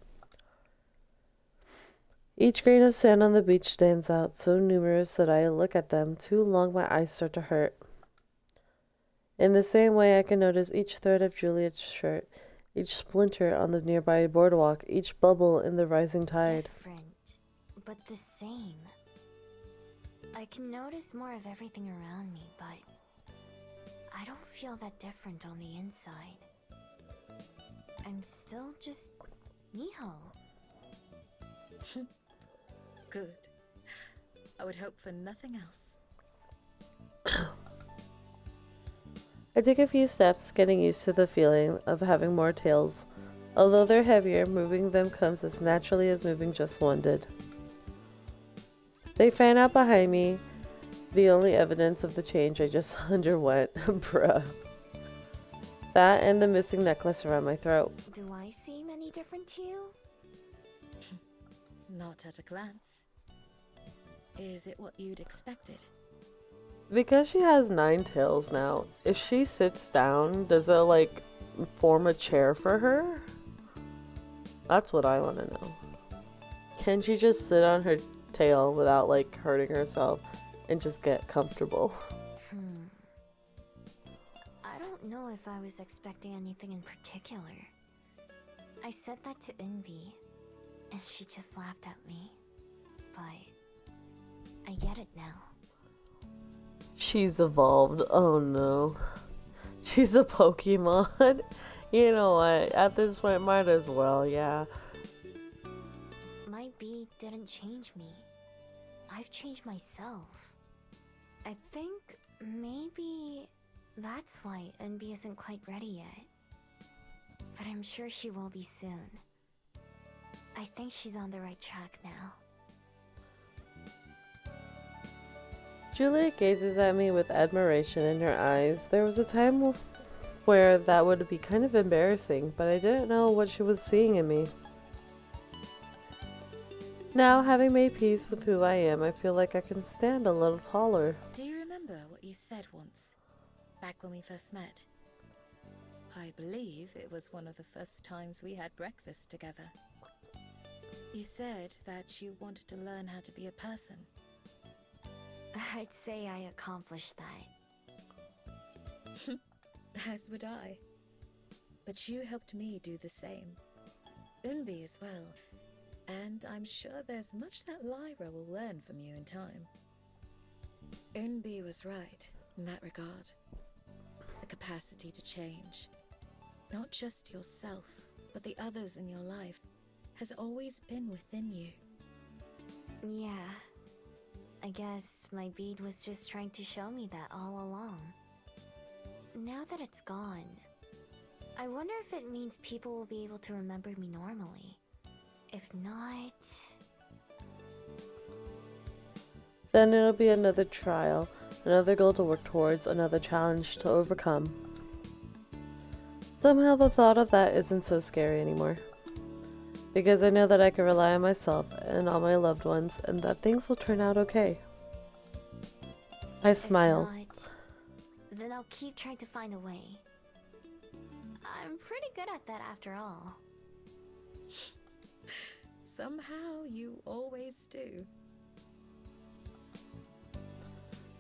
Speaker 1: Each grain of sand on the beach stands out, so numerous that I look at them too long my eyes start to hurt. In the same way, I can notice each thread of Juliet's shirt, each splinter on the nearby boardwalk, each bubble in the rising tide.
Speaker 2: Different, but the same. I can notice more of everything around me, but I don't feel that different on the inside. I'm still just Miho.
Speaker 6: Good. I would hope for nothing else.
Speaker 1: I take a few steps, getting used to the feeling of having more tails. Although they're heavier, moving them comes as naturally as moving just one did. They fan out behind me, the only evidence of the change I just underwent. Bruh. That and the missing necklace around my throat.
Speaker 2: Do I seem any different to you?
Speaker 6: Not at a glance. Is it what you'd expected?
Speaker 1: Because she has 9 tails now, if she sits down, does it like form a chair for her? That's what I want to know. Can she just sit on her tail without like hurting herself and just get comfortable?
Speaker 2: I don't know if I was expecting anything in particular. I said that to Unbi, and she just laughed at me. But I get it now.
Speaker 1: She's evolved. Oh no. She's a Pokemon. You know what? At this point, might as well, yeah.
Speaker 2: My beat didn't change me. I've changed myself. I think maybe that's why Unbi isn't quite ready yet. But I'm sure she will be soon. I think she's on the right track now.
Speaker 1: Juliet gazes at me with admiration in her eyes. There was a time where that would be kind of embarrassing, but I didn't know what she was seeing in me. Now, having made peace with who I am, I feel like I can stand a little taller.
Speaker 6: Do you remember what you said once, back when we first met? I believe it was one of the first times we had breakfast together. You said that you wanted to learn how to be a person.
Speaker 2: I'd say I accomplished that.
Speaker 6: As would I. But you helped me do the same. Unbi as well. And I'm sure there's much that Lyra will learn from you in time. Unbi was right in that regard. The capacity to change. Not just yourself, but the others in your life has always been within you.
Speaker 2: Yeah. I guess my bead was just trying to show me that all along. Now that it's gone, I wonder if it means people will be able to remember me normally. If not...
Speaker 1: Then it'll be another trial, another goal to work towards, another challenge to overcome. Somehow the thought of that isn't so scary anymore. Because I know that I can rely on myself and on my loved ones, and that things will turn out okay. I smile.
Speaker 2: If not, then I'll keep trying to find a way. I'm pretty good at that after all.
Speaker 6: Somehow you always do.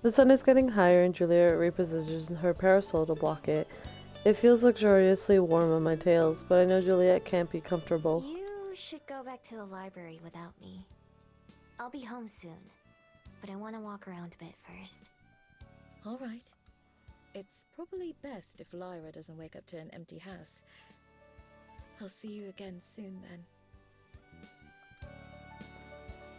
Speaker 1: The sun is getting higher and Juliet repositions her parasol to block it. It feels luxuriously warm on my tails, but I know Juliet can't be comfortable.
Speaker 2: You should go back to the library without me. I'll be home soon, but I want to walk around a bit first.
Speaker 6: All right. It's probably best if Lyra doesn't wake up to an empty house. I'll see you again soon then.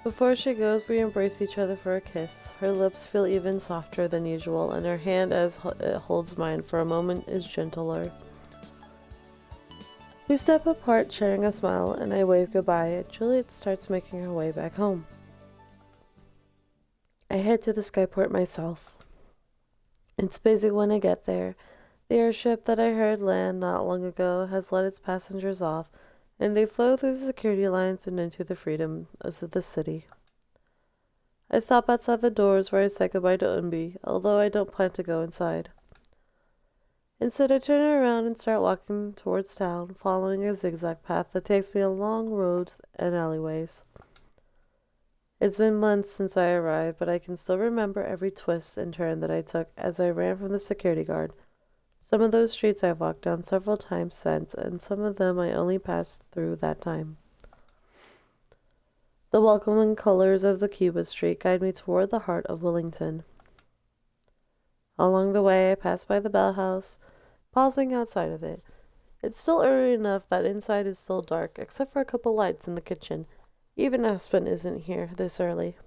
Speaker 1: Before she goes, we embrace each other for a kiss. Her lips feel even softer than usual, and her hand as it holds mine for a moment is gentler. We step apart, sharing a smile, and I wave goodbye. Juliet starts making her way back home. I head to the skyport myself. It's busy when I get there. The airship that I heard land not long ago has let its passengers off, and they flow through the security lines and into the freedom of the city. I stop outside the doors where I say goodbye to Unbi, although I don't plan to go inside. Instead, I turn around and start walking towards town, following a zigzag path that takes me along roads and alleyways. It's been months since I arrived, but I can still remember every twist and turn that I took as I ran from the security guard. Some of those streets I've walked down several times since, and some of them I only passed through that time. The welcoming colors of the Cuba Street guide me toward the heart of Wellington. Along the way, I pass by the Bell House, pausing outside of it. It's still early enough that inside is still dark, except for a couple lights in the kitchen. Even Aspen isn't here this early.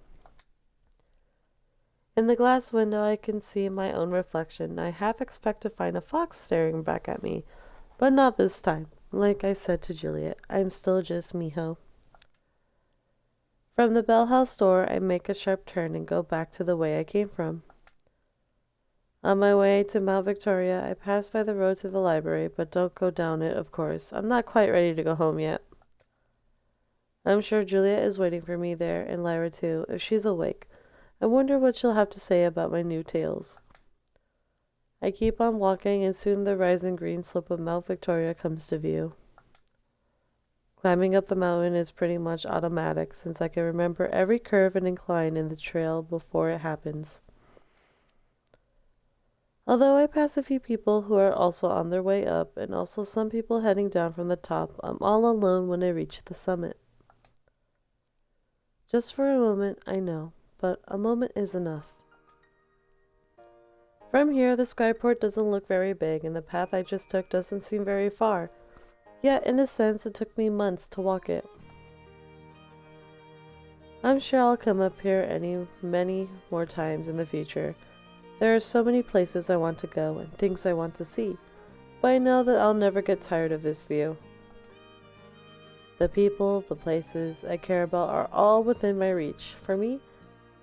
Speaker 1: In the glass window, I can see my own reflection. I half expect to find a fox staring back at me, but not this time. Like I said to Juliet, I'm still just Miho. From the Bell House door, I make a sharp turn and go back to the way I came from. On my way to Mount Victoria, I pass by the road to the library, but don't go down it, of course. I'm not quite ready to go home yet. I'm sure Juliet is waiting for me there, and Lyra too, if she's awake. I wonder what she'll have to say about my new tales. I keep on walking, and soon the rising green slope of Mount Victoria comes to view. Climbing up the mountain is pretty much automatic, since I can remember every curve and incline in the trail before it happens. Although I pass a few people who are also on their way up, and also some people heading down from the top, I'm all alone when I reach the summit. Just for a moment, I know, but a moment is enough. From here, the skyport doesn't look very big, and the path I just took doesn't seem very far. Yet, in a sense, it took me months to walk it. I'm sure I'll come up here many more times in the future. There are so many places I want to go and things I want to see, but I know that I'll never get tired of this view. The people, the places I care about are all within my reach. For me,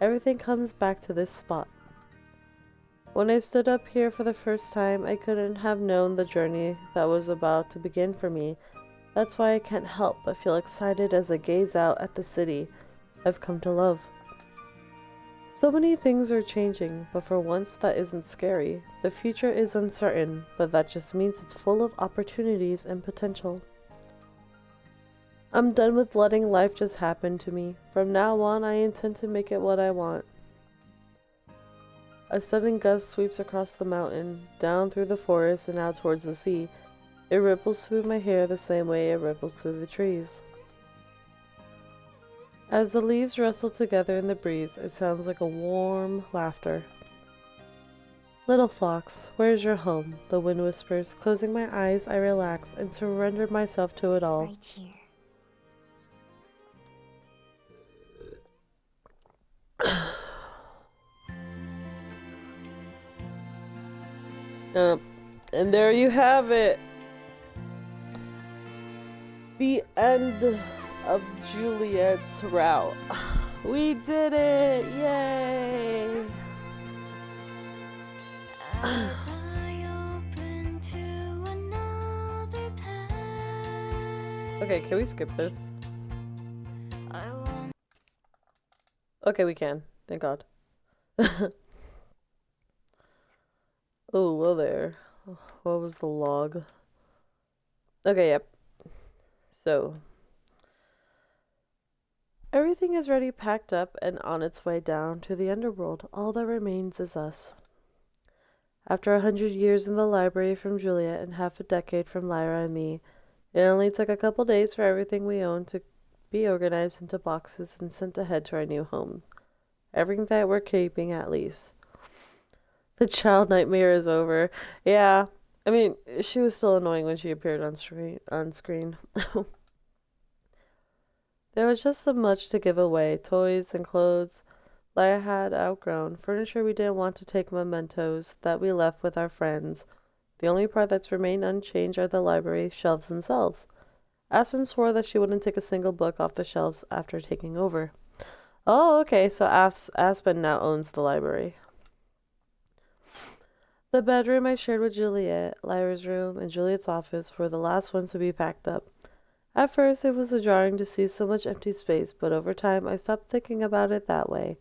Speaker 1: everything comes back to this spot. When I stood up here for the first time, I couldn't have known the journey that was about to begin for me. That's why I can't help but feel excited as I gaze out at the city I've come to love. So many things are changing, but for once that isn't scary. The future is uncertain, but that just means it's full of opportunities and potential. I'm done with letting life just happen to me. From now on, I intend to make it what I want. A sudden gust sweeps across the mountain, down through the forest and out towards the sea. It ripples through my hair the same way it ripples through the trees. As the leaves rustle together in the breeze, it sounds like a warm laughter. Little fox, where's your home? The wind whispers. Closing my eyes, I relax and surrender myself to it all.
Speaker 2: Right here.
Speaker 1: And there you have it. The end of Juliet's route. We did it! Yay!
Speaker 2: As I open to another path,
Speaker 1: Okay, can we skip this?
Speaker 2: I want
Speaker 1: Okay, we can. Thank God. Oh, well there. What was the log? Okay, yep. So, everything is ready, packed up, and on its way down to the underworld. All that remains is us. After 100 years in the library from Juliet and half a decade from Lyra and me, it only took a couple days for everything we owned to be organized into boxes and sent ahead to our new home. Everything that we're keeping, at least. The child nightmare is over. Yeah, I mean, she was still annoying when she appeared on screen. There was just so much to give away. Toys and clothes Lyra had outgrown. Furniture we didn't want to take, mementos that we left with our friends. The only part that's remained unchanged are the library shelves themselves. Aspen swore that she wouldn't take a single book off the shelves after taking over. Oh, okay, so Aspen now owns the library. The bedroom I shared with Juliet, Lyra's room, and Juliet's office were the last ones to be packed up. At first, it was jarring to see so much empty space, but over time, I stopped thinking about it that way.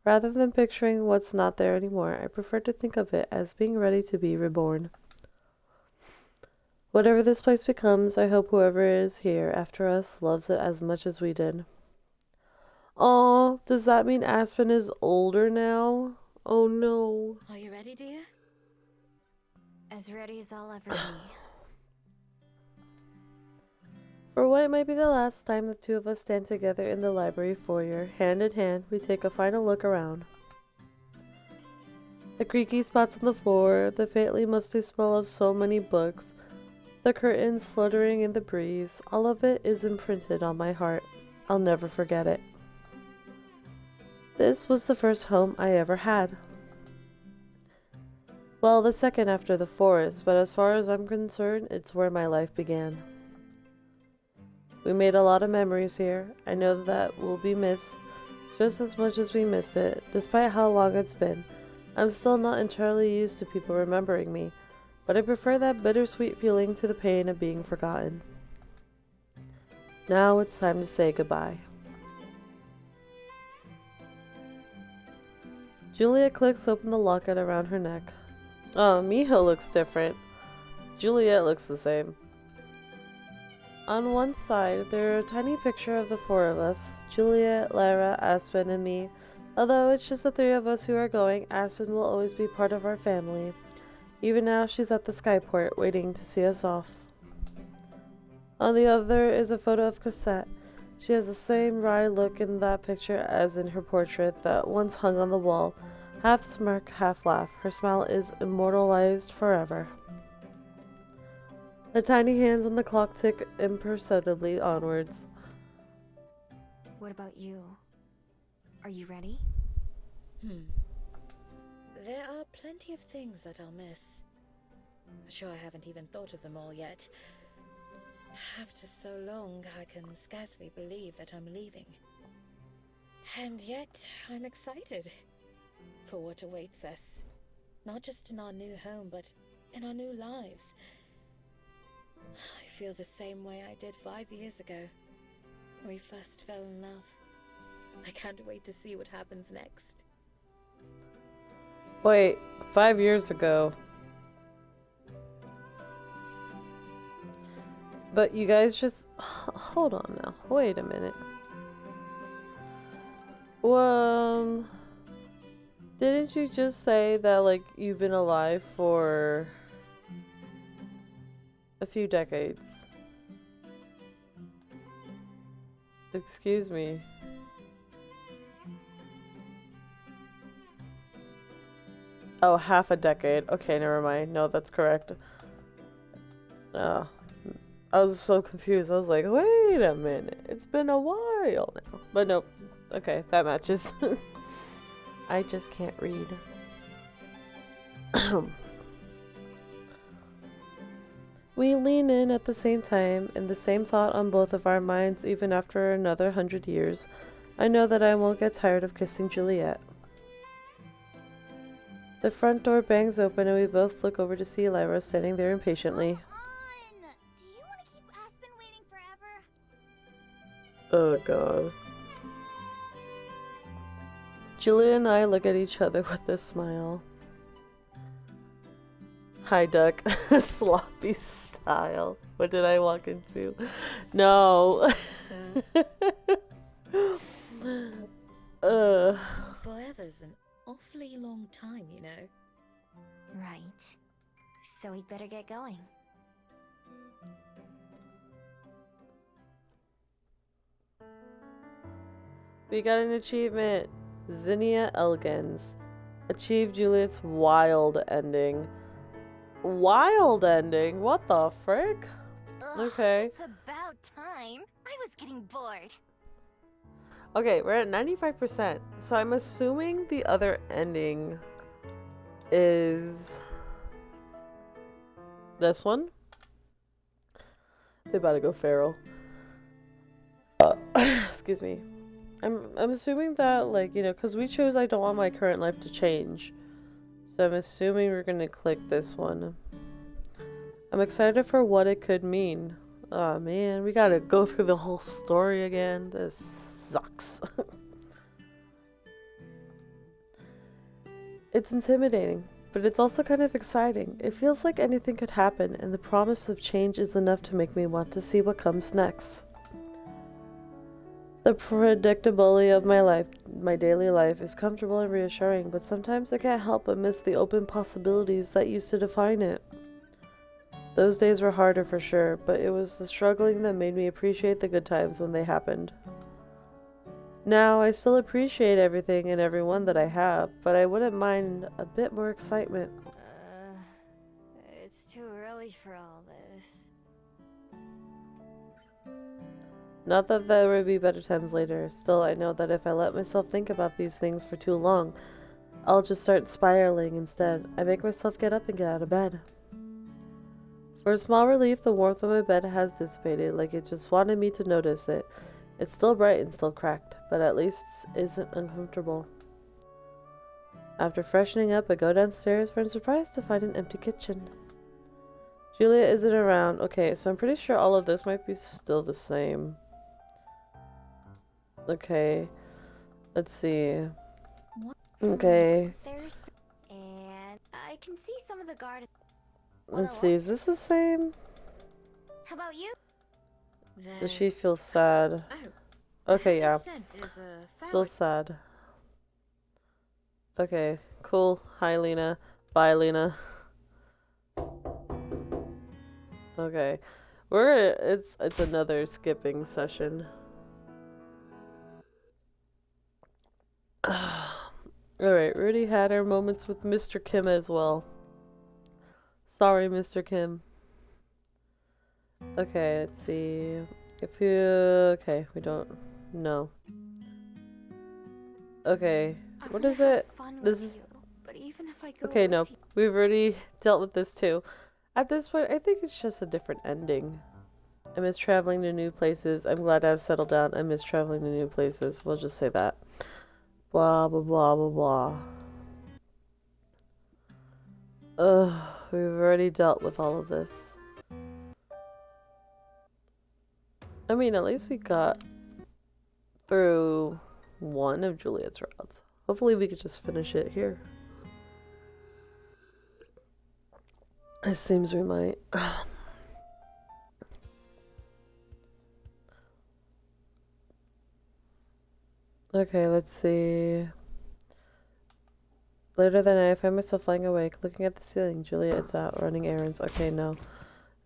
Speaker 1: Rather than picturing what's not there anymore, I prefer to think of it as being ready to be reborn. Whatever this place becomes, I hope whoever is here after us loves it as much as we did. Aw, does that mean Aspen is older now? Oh no.
Speaker 6: Are you ready, dear?
Speaker 2: As ready as I'll ever be.
Speaker 1: For what might be the last time the two of us stand together in the library foyer, hand in hand, we take a final look around. The creaky spots on the floor, the faintly musty smell of so many books, the curtains fluttering in the breeze, all of it is imprinted on my heart. I'll never forget it. This was the first home I ever had. Well, the second after the forest, but as far as I'm concerned, it's where my life began. We made a lot of memories here. I know that will be missed just as much as we miss it, despite how long it's been. I'm still not entirely used to people remembering me, but I prefer that bittersweet feeling to the pain of being forgotten. Now it's time to say goodbye. Juliet clicks open the locket around her neck. Oh, Miho looks different. Juliet looks the same. On one side, there's a tiny picture of the four of us, Juliet, Lyra, Aspen, and me. Although it's just the three of us who are going, Aspen will always be part of our family. Even now, she's at the skyport, waiting to see us off. On the other is a photo of Cosette. She has the same wry look in that picture as in her portrait that once hung on the wall. Half smirk, half laugh. Her smile is immortalized forever. The tiny hands on the clock tick imperceptibly onwards.
Speaker 2: What about you? Are you ready?
Speaker 6: There are plenty of things that I'll miss. Sure, I haven't even thought of them all yet. After so long, I can scarcely believe that I'm leaving. And yet, I'm excited for what awaits us. Not just in our new home, but in our new lives. I feel the same way I did 5 years ago, when we first fell in love. I can't wait to see what happens next.
Speaker 1: Wait, 5 years ago. But you guys just... Hold on now. Wait a minute. Didn't you just say that, like, you've been alive for a few decades? Excuse me. Oh, half a decade. Okay, never mind. No, that's correct. I was so confused. I was like, wait a minute. It's been a while now. But nope. Okay, that matches. I just can't read. We lean in at the same time, and the same thought on both of our minds even after another 100 years. I know that I won't get tired of kissing Juliet. The front door bangs open and we both look over to see Lyra standing there impatiently.
Speaker 5: Come on! Do you want to keep Aspen waiting forever?
Speaker 1: Oh god. Julia and I look at each other with a smile. Hi, duck. Sloppy style. What did I walk into? No.
Speaker 6: Forever's an awfully long time, you know.
Speaker 2: Right. So we'd better get going.
Speaker 1: We got an achievement. Zinnia Elgens. Achieved Juliet's wild ending. Wild ending? What the frick? Okay.
Speaker 5: It's about time. I was getting bored.
Speaker 1: Okay, we're at 95%. So I'm assuming the other ending is this one. They about to go feral. Excuse me. I'm assuming that, like, you know, because we chose I don't want my current life to change. So I'm assuming we're gonna click this one. I'm excited for what it could mean. Oh man, we gotta go through the whole story again. This sucks. It's intimidating, but it's also kind of exciting. It feels like anything could happen, and the promise of change is enough to make me want to see what comes next. The predictability of my life, my daily life, is comfortable and reassuring, but sometimes I can't help but miss the open possibilities that used to define it. Those days were harder for sure, but it was the struggling that made me appreciate the good times when they happened. Now, I still appreciate everything and everyone that I have, but I wouldn't mind a bit more excitement.
Speaker 2: It's too early for all this.
Speaker 1: Not that there would be better times later. Still, I know that if I let myself think about these things for too long, I'll just start spiraling instead. I make myself get up and get out of bed. For a small relief, the warmth of my bed has dissipated, like it just wanted me to notice it. It's still bright and still cracked, but at least it isn't uncomfortable. After freshening up, I go downstairs, but I'm surprised to find an empty kitchen. Juliet isn't around. Okay, so I'm pretty sure all of this might be still the same. Okay, let's see. Okay,
Speaker 2: There's and I can see some of the garden.
Speaker 1: let's see. Is this the same?
Speaker 2: How about you?
Speaker 1: Does she feel sad? Okay, yeah.
Speaker 3: Scent is a
Speaker 1: Still sad. Okay, cool. Hi, Lena. Bye, Lena. Okay, it's another skipping session. Alright, we already had our moments with Mr. Kim as well. Sorry, Mr. Kim. Okay, let's see. If you... Okay, we don't... No. Okay, what is it? This is...
Speaker 2: But even if I go
Speaker 1: Okay, no.
Speaker 2: with you-
Speaker 1: We've already dealt with this too. At this point, I think it's just a different ending. I miss traveling to new places. I'm glad I've settled down. I miss traveling to new places. We'll just say that. Blah, blah, blah, blah, blah. Ugh, we've already dealt with all of this. I mean, at least we got through one of Juliet's routes. Hopefully we could just finish it here. It seems we might. Okay, let's see. Later that night, I find myself lying awake, looking at the ceiling. Juliet's out running errands. Okay, no.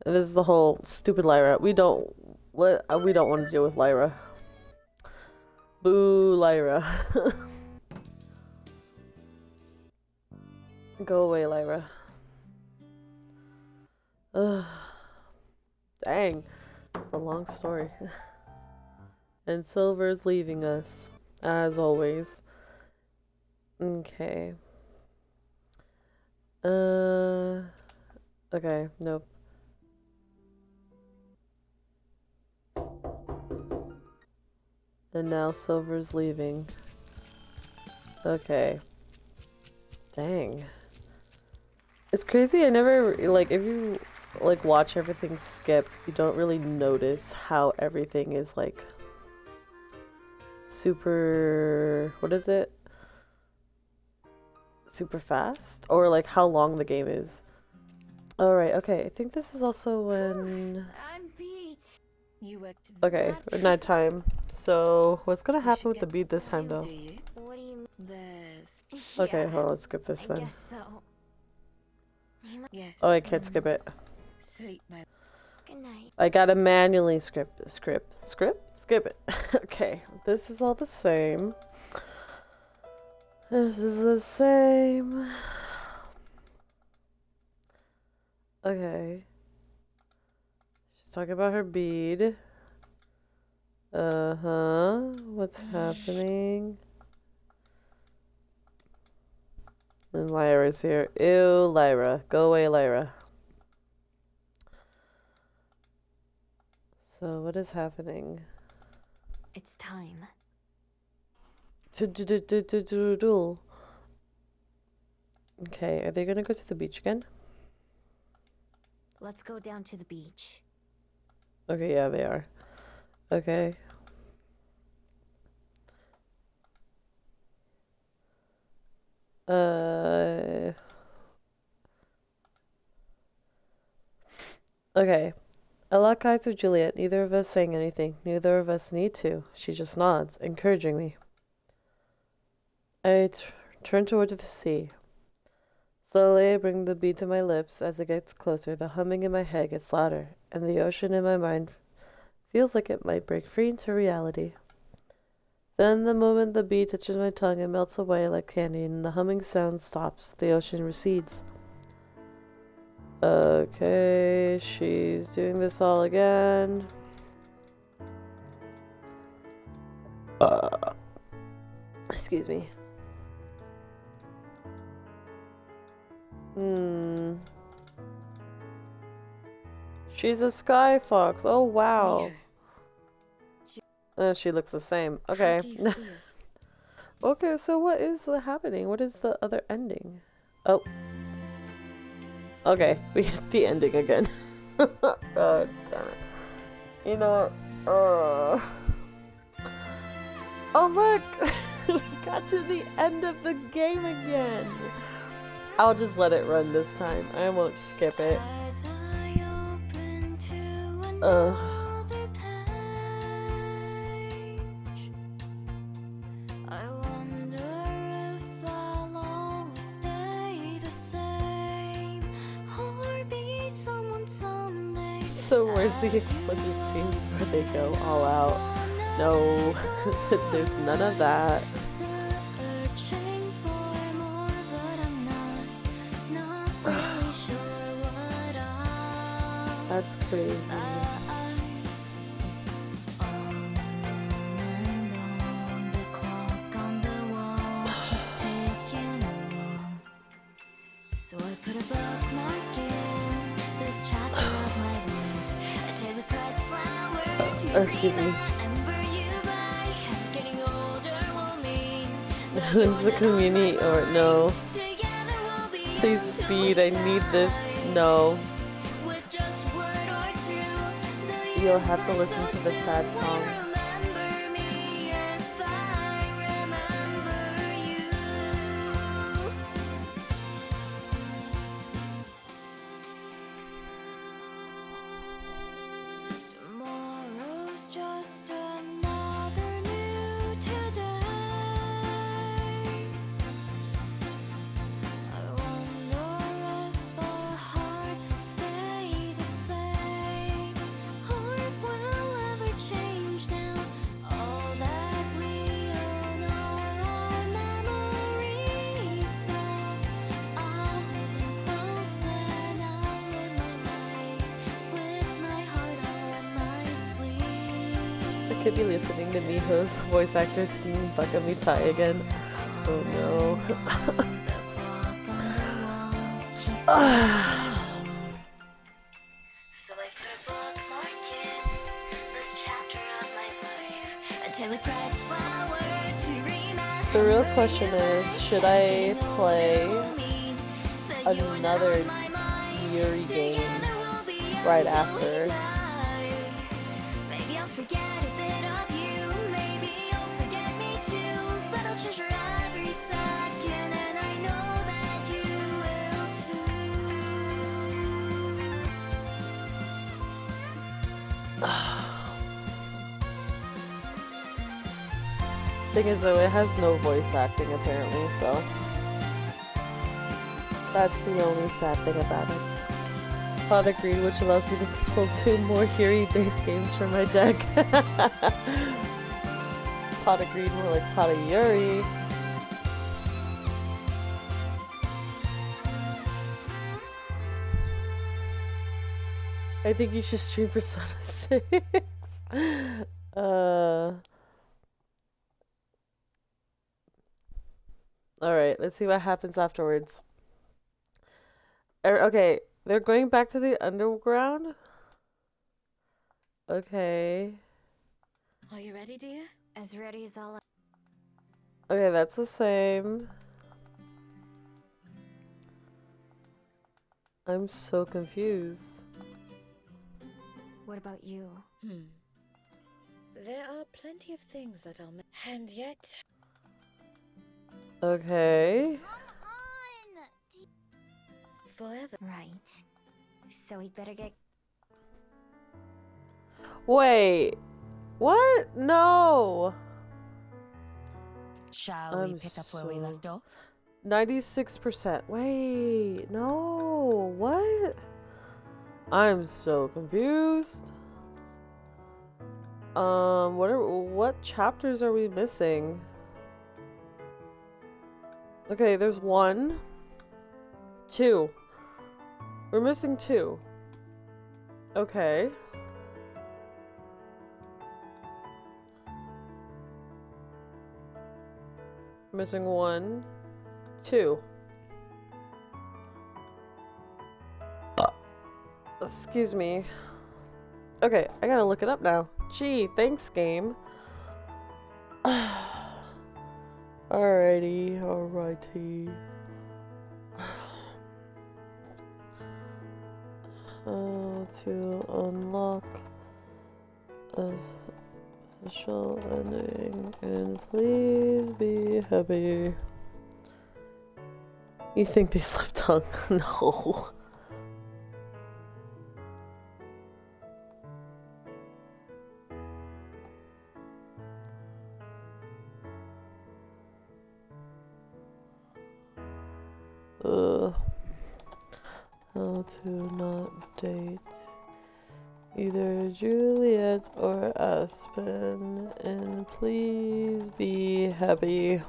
Speaker 1: And this is the whole stupid Lyra. We don't want to deal with Lyra. Boo, Lyra. Go away, Lyra. Ugh. Dang. It's a long story. And Silver's leaving us, as always. Okay. Okay, nope. And now Silver's leaving. Okay. Dang. It's crazy, I never, like, if you, like, watch everything skip, you don't really notice how everything is, like, super, what is it? Super fast? Or, like, how long the game is. Alright, okay. I think this is also when...
Speaker 2: I'm beat.
Speaker 3: You worked
Speaker 1: Okay, nighttime. So, what's gonna
Speaker 3: You
Speaker 1: happen
Speaker 3: should
Speaker 1: with the
Speaker 3: get
Speaker 1: bead this
Speaker 3: some
Speaker 1: time, though?
Speaker 3: do you?
Speaker 2: What do you mean?
Speaker 3: There's
Speaker 1: Okay,
Speaker 2: Yeah,
Speaker 1: well, let's skip this
Speaker 2: I
Speaker 1: then.
Speaker 2: guess so. You might...
Speaker 3: yes.
Speaker 1: Oh, I can't skip it.
Speaker 3: Sleep, my
Speaker 2: Good night.
Speaker 1: I gotta manually skip it. Skip it. Okay, this is all the same. This is the same. Okay. She's talking about her bead. Uh-huh. What's happening? And Lyra's here. Ew, Lyra. Go away, Lyra. So, what is happening?
Speaker 2: It's time.
Speaker 1: Duel. Okay, are they gonna go to the beach again?
Speaker 2: Let's go down to the beach.
Speaker 1: Okay, yeah, they are. Okay. Okay. I lock eyes with Juliet, neither of us saying anything. Neither of us need to. She just nods, encouraging me. I turn towards the sea. Slowly, I bring the bead to my lips. As it gets closer, the humming in my head gets louder, and the ocean in my mind feels like it might break free into reality. Then, the moment the bead touches my tongue, it melts away like candy, and the humming sound stops. The ocean recedes. Okay, she's doing this all again. Excuse me. She's a sky fox. Oh, wow. She looks the same. Okay.
Speaker 3: How do you feel?
Speaker 1: Okay, so what is happening? What is the other ending? Oh. Okay, we get the ending again. God damn it. You know what? Oh, look! We got to the end of the game again. I'll just let it run this time. I won't skip it.
Speaker 2: As I open to
Speaker 1: Ugh.
Speaker 2: another page, I wonder if I'll always stay the same or be someone someday.
Speaker 1: So where's the explicit scenes where they go all out? No, there's none of that.
Speaker 2: Searching for more, but I'm not really sure what
Speaker 1: That's crazy.
Speaker 2: all alone and the clock on the wall keeps ticking along. So I put a bookmark in this chapter of my life. I tear the press flower to
Speaker 1: Excuse me.
Speaker 2: remember you by. Getting older will mean
Speaker 1: When's the community? Or no.
Speaker 2: together we'll be
Speaker 1: Please
Speaker 2: until
Speaker 1: speed.
Speaker 2: we
Speaker 1: I need
Speaker 2: die.
Speaker 1: this. No.
Speaker 2: With just a word or two, the
Speaker 1: You'll have to
Speaker 2: universe
Speaker 1: listen to
Speaker 2: will
Speaker 1: the sad
Speaker 2: simply
Speaker 1: song.
Speaker 2: remember me if I remember you. Tomorrow's just another new today. I wonder if our hearts will stay the same, or if we'll ever change now. All that we own are our memories, so I'll hold them close and I'll live my life with my heart on my sleeve.
Speaker 1: I could be listening to Miho's voice actor singing Baka Mitai again. Oh no.
Speaker 2: So I put a bookmark in this chapter of my life until it press forward to remember.
Speaker 1: The real question is, should I play another Yuri game right after?
Speaker 2: Maybe I'll forget a bit of you, maybe you'll forget me too, but I'll treasure every second, and I know that you will too.
Speaker 1: Thing is though, it has no voice acting apparently, so that's the only sad thing about it. Pot agreed, which allows me to pull 2 more Yuri-based games from my deck. Pot agreed, more like Pot of Yuri. I think you should stream Persona 6. Alright, let's see what happens afterwards. Okay, they're going back to the underground? Okay.
Speaker 3: Are you ready, dear?
Speaker 2: As ready as I'll.
Speaker 1: Okay, that's the same. I'm so confused.
Speaker 2: What about you?
Speaker 6: There are plenty of things that I'll and yet
Speaker 1: Okay.
Speaker 5: Come on!
Speaker 6: forever.
Speaker 2: Right. So we'd better get.
Speaker 1: Wait. What? No.
Speaker 7: Shall we pick up where we left off?
Speaker 1: 96%. Wait. No. What? I'm so confused. What chapters are we missing? Okay, there's 1. 2. We're missing 2. Okay. Missing 1. 2. Excuse me. Okay, I gotta look it up now. Gee, thanks, game. Alrighty, alrighty. To unlock a special ending, and please be happy. You think they slept tongue? No. How to not date either Juliet or Aspen, and please be happy.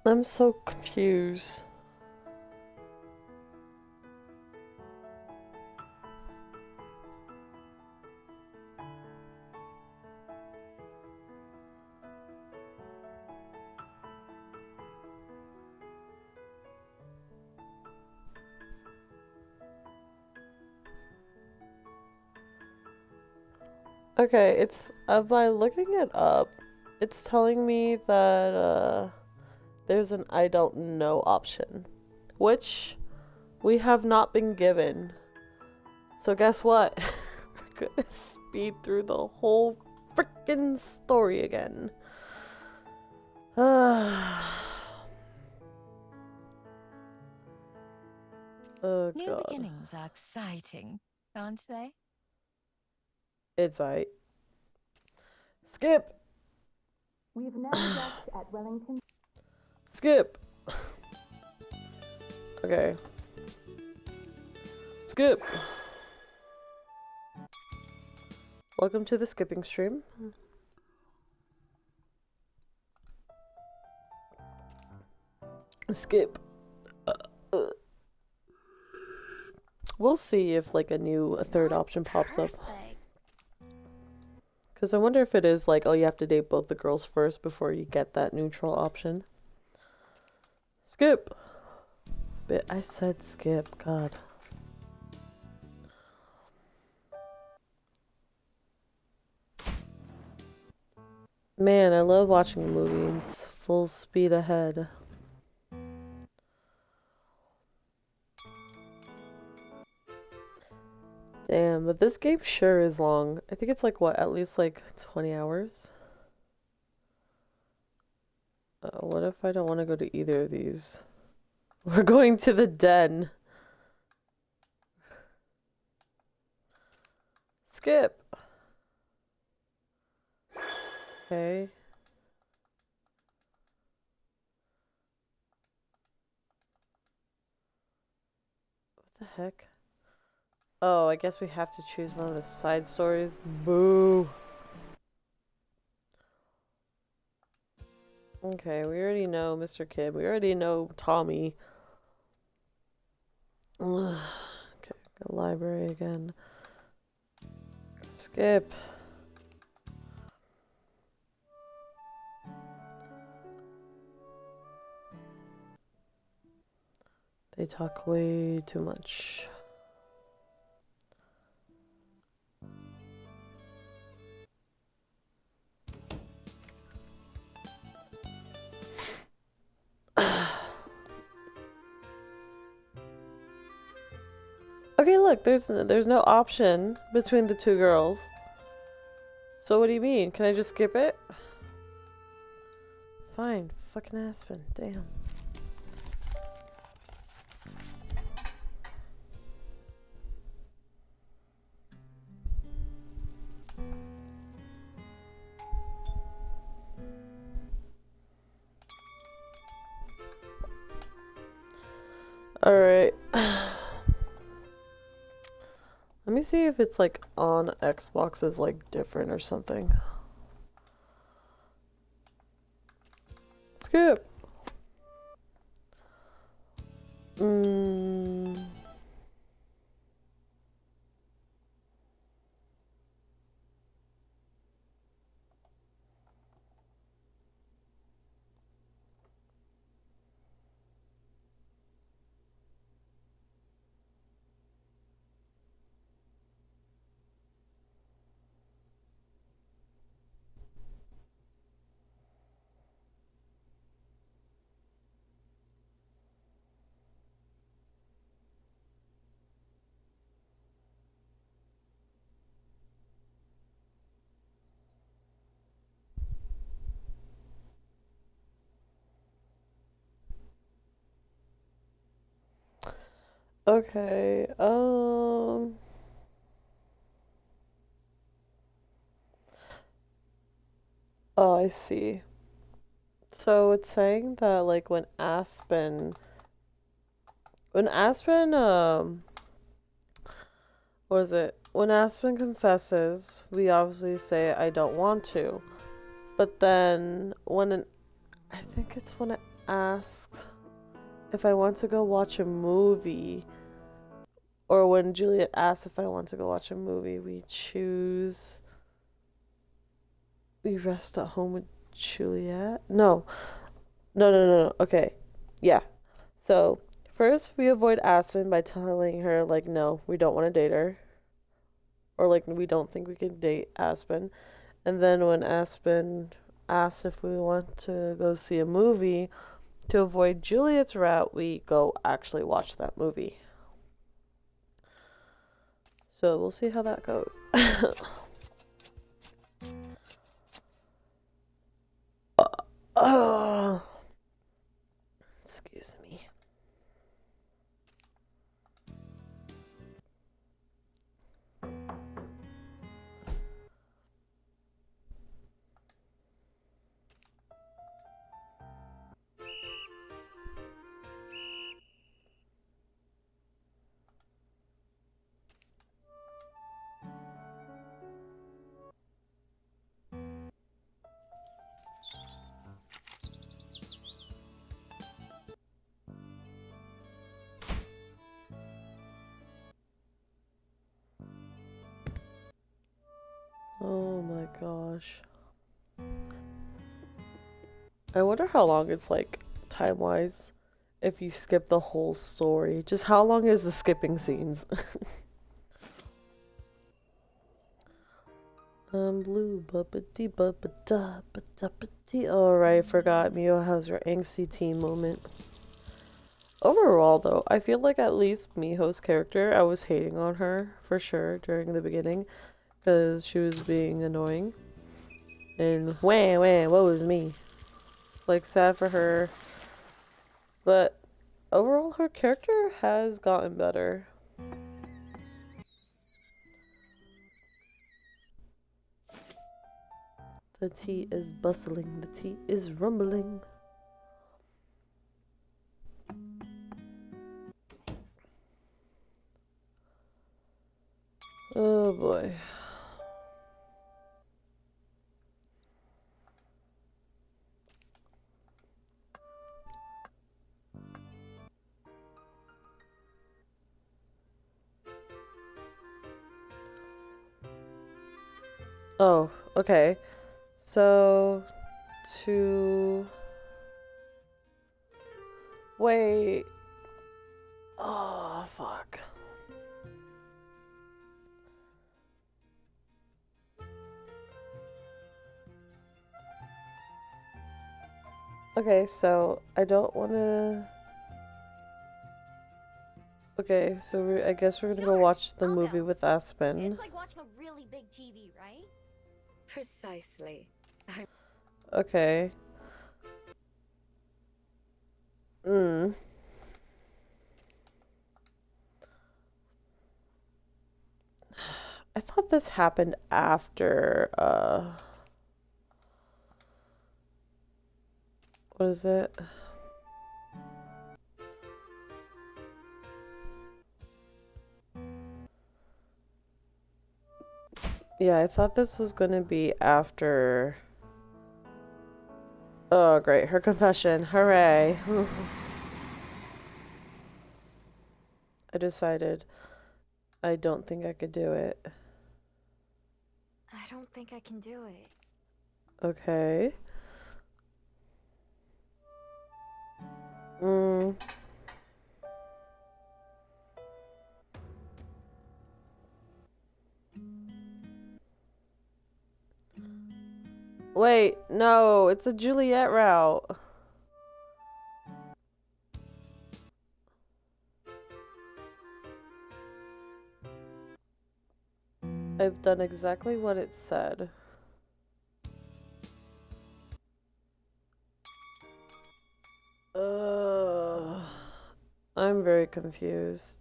Speaker 1: I'm so confused. Okay, it's by looking it up, it's telling me that there's an I don't know option, which we have not been given. So guess what? We're gonna speed through the whole freaking story again. Oh
Speaker 7: New
Speaker 1: god.
Speaker 7: beginnings are exciting, aren't they?
Speaker 1: It's aight. Skip!
Speaker 4: We've now docked at Wellington.
Speaker 1: Skip! Okay. Skip! Welcome to the skipping stream. Skip. We'll see if like a third option pops up. Because I wonder if it is like, oh, you have to date both the girls first before you get that neutral option. Skip. it. I said skip. God. Man, I love watching movies full speed ahead. Damn, but this game sure is long. I think it's like, what, at least like 20 hours? What if I don't want to go to either of these? We're going to the den. Skip. Okay. What the heck? Oh, I guess we have to choose one of the side stories. Boo. Okay, we already know Mr. Kid. We already know Tommy. Ugh. Okay, go library again. Skip. They talk way too much. Okay, look, there's no option between the two girls. So what do you mean? Can I just skip it? Fine, fucking Aspen. Damn. All right. Let me see if it's like on Xbox is like different or something. Skip. Okay. Oh, I see. So it's saying that like when Aspen what is it? When Aspen confesses, we obviously say I don't want to. But then I think it's when it asks if I want to go watch a movie, or when Juliet asks if I want to go watch a movie, we rest at home with Juliet? No. No. Okay. Yeah. So, first we avoid Aspen by telling her, like, no, we don't want to date her. Or, like, we don't think we can date Aspen. And then when Aspen asks if we want to go see a movie, to avoid Juliet's route, we go actually watch that movie. So, we'll see how that goes. Oh, excuse me. Oh my gosh. I wonder how long it's like time-wise. if you skip the whole story. Just how long is the skipping scenes? Blue bubbity bubbada bubbity. Alright, forgot Mio has her angsty teen moment. Overall, though, I feel like at least Miho's character, I was hating on her for sure during the beginning because she was being annoying. And wah, what was me? Like, sad for her. But overall, her character has gotten better. The tea is bustling, the tea is rumbling. Oh boy. Oh, okay. So, to... Wait. Oh, fuck. Okay, so I don't want to... Okay, so I guess we're gonna go watch the movie with Aspen.
Speaker 2: It's like watching a really big TV, right?
Speaker 6: Precisely.
Speaker 1: Okay. I thought this happened after, what is it? Yeah, I thought this was gonna be after... Oh, great. Her confession. Hooray. I decided I don't think I could do it.
Speaker 2: I don't think I can do it.
Speaker 1: Okay. Wait, no, it's a Juliet route. I've done exactly what it said. I'm very confused.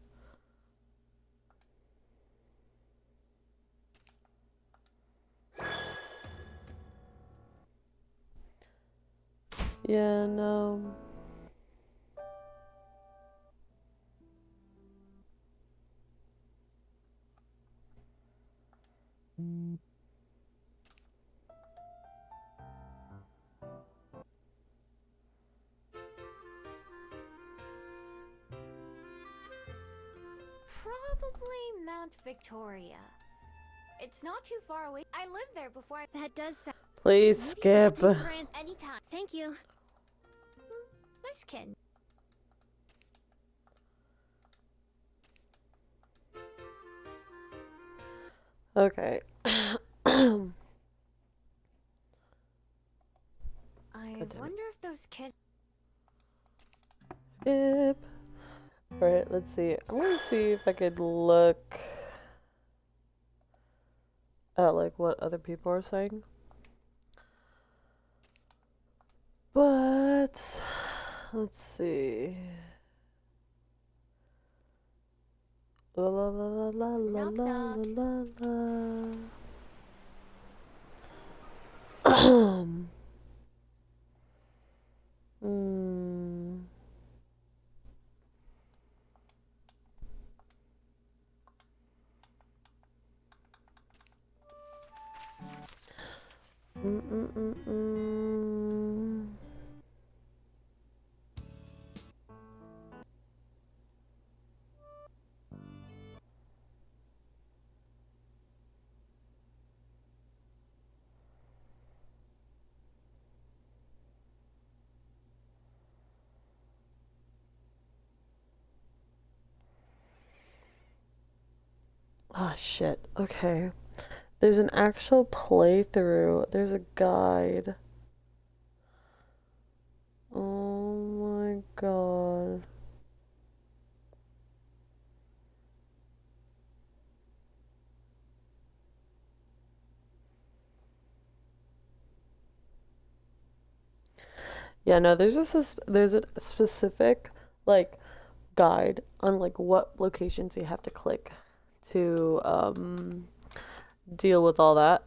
Speaker 1: Yeah, no.
Speaker 2: Probably Mount Victoria. It's not too far away. I lived there before.
Speaker 5: That does sound.
Speaker 1: Please skip.
Speaker 5: Thanks for anytime. Thank you.
Speaker 2: Nice kid.
Speaker 1: Okay.
Speaker 2: I wonder if those kids.
Speaker 1: Skip. Alright, let's see. I'm gonna see if I could look at like what other people are saying. But let's see. La la la la la
Speaker 2: Knock,
Speaker 1: la
Speaker 2: knock.
Speaker 1: la la. Hmm. Mm-mm-mm-mm. Oh shit. Okay. There's an actual playthrough. There's a guide. Oh my god. Yeah, no, there's there's a specific like guide on like what locations you have to click to deal with all that.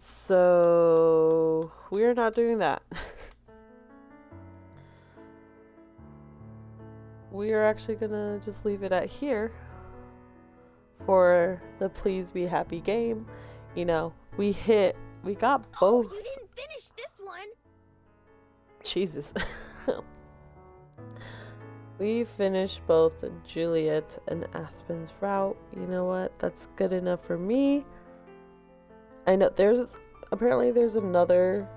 Speaker 1: So we're not doing that. We are actually gonna just leave it at here for the Please Be Happy game. You know, we got both.
Speaker 5: Oh, you didn't finish this one.
Speaker 1: Jesus. We finished both Juliet and Aspen's route. You know what? That's good enough for me. I know apparently there's another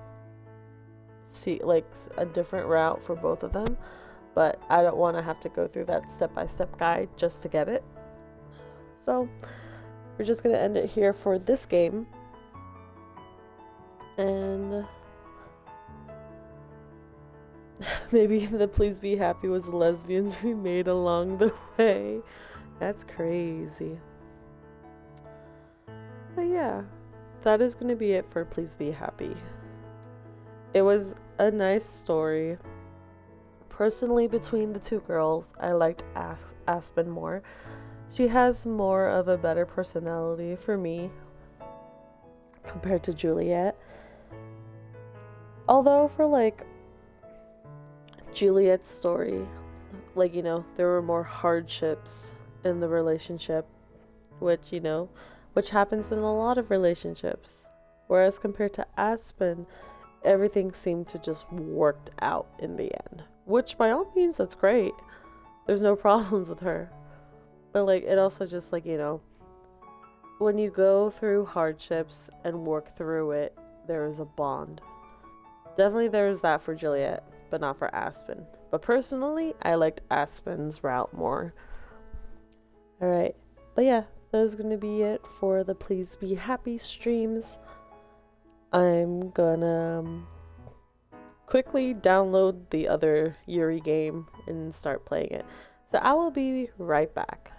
Speaker 1: like a different route for both of them, but I don't want to have to go through that step-by-step guide just to get it. So we're just gonna end it here for this game, and maybe the Please Be Happy was the lesbians we made along the way. That's crazy. But yeah, that is going to be it for Please Be Happy. It was a nice story. Personally, between the two girls, I liked Aspen more. She has more of a better personality for me compared to Juliet. Although for like Juliet's story, like, you know, there were more hardships in the relationship, which happens in a lot of relationships. Whereas compared to Aspen, everything seemed to just worked out in the end. Which by all means, that's great. There's no problems with her. But like, it also just like, you know, when you go through hardships and work through it, there is a bond. Definitely there is that for Juliet, but not for Aspen. But personally, I liked Aspen's route more. Alright, but yeah, that is going to be it for the Please Be Happy streams. I'm gonna quickly download the other Yuri game and start playing it. So I will be right back.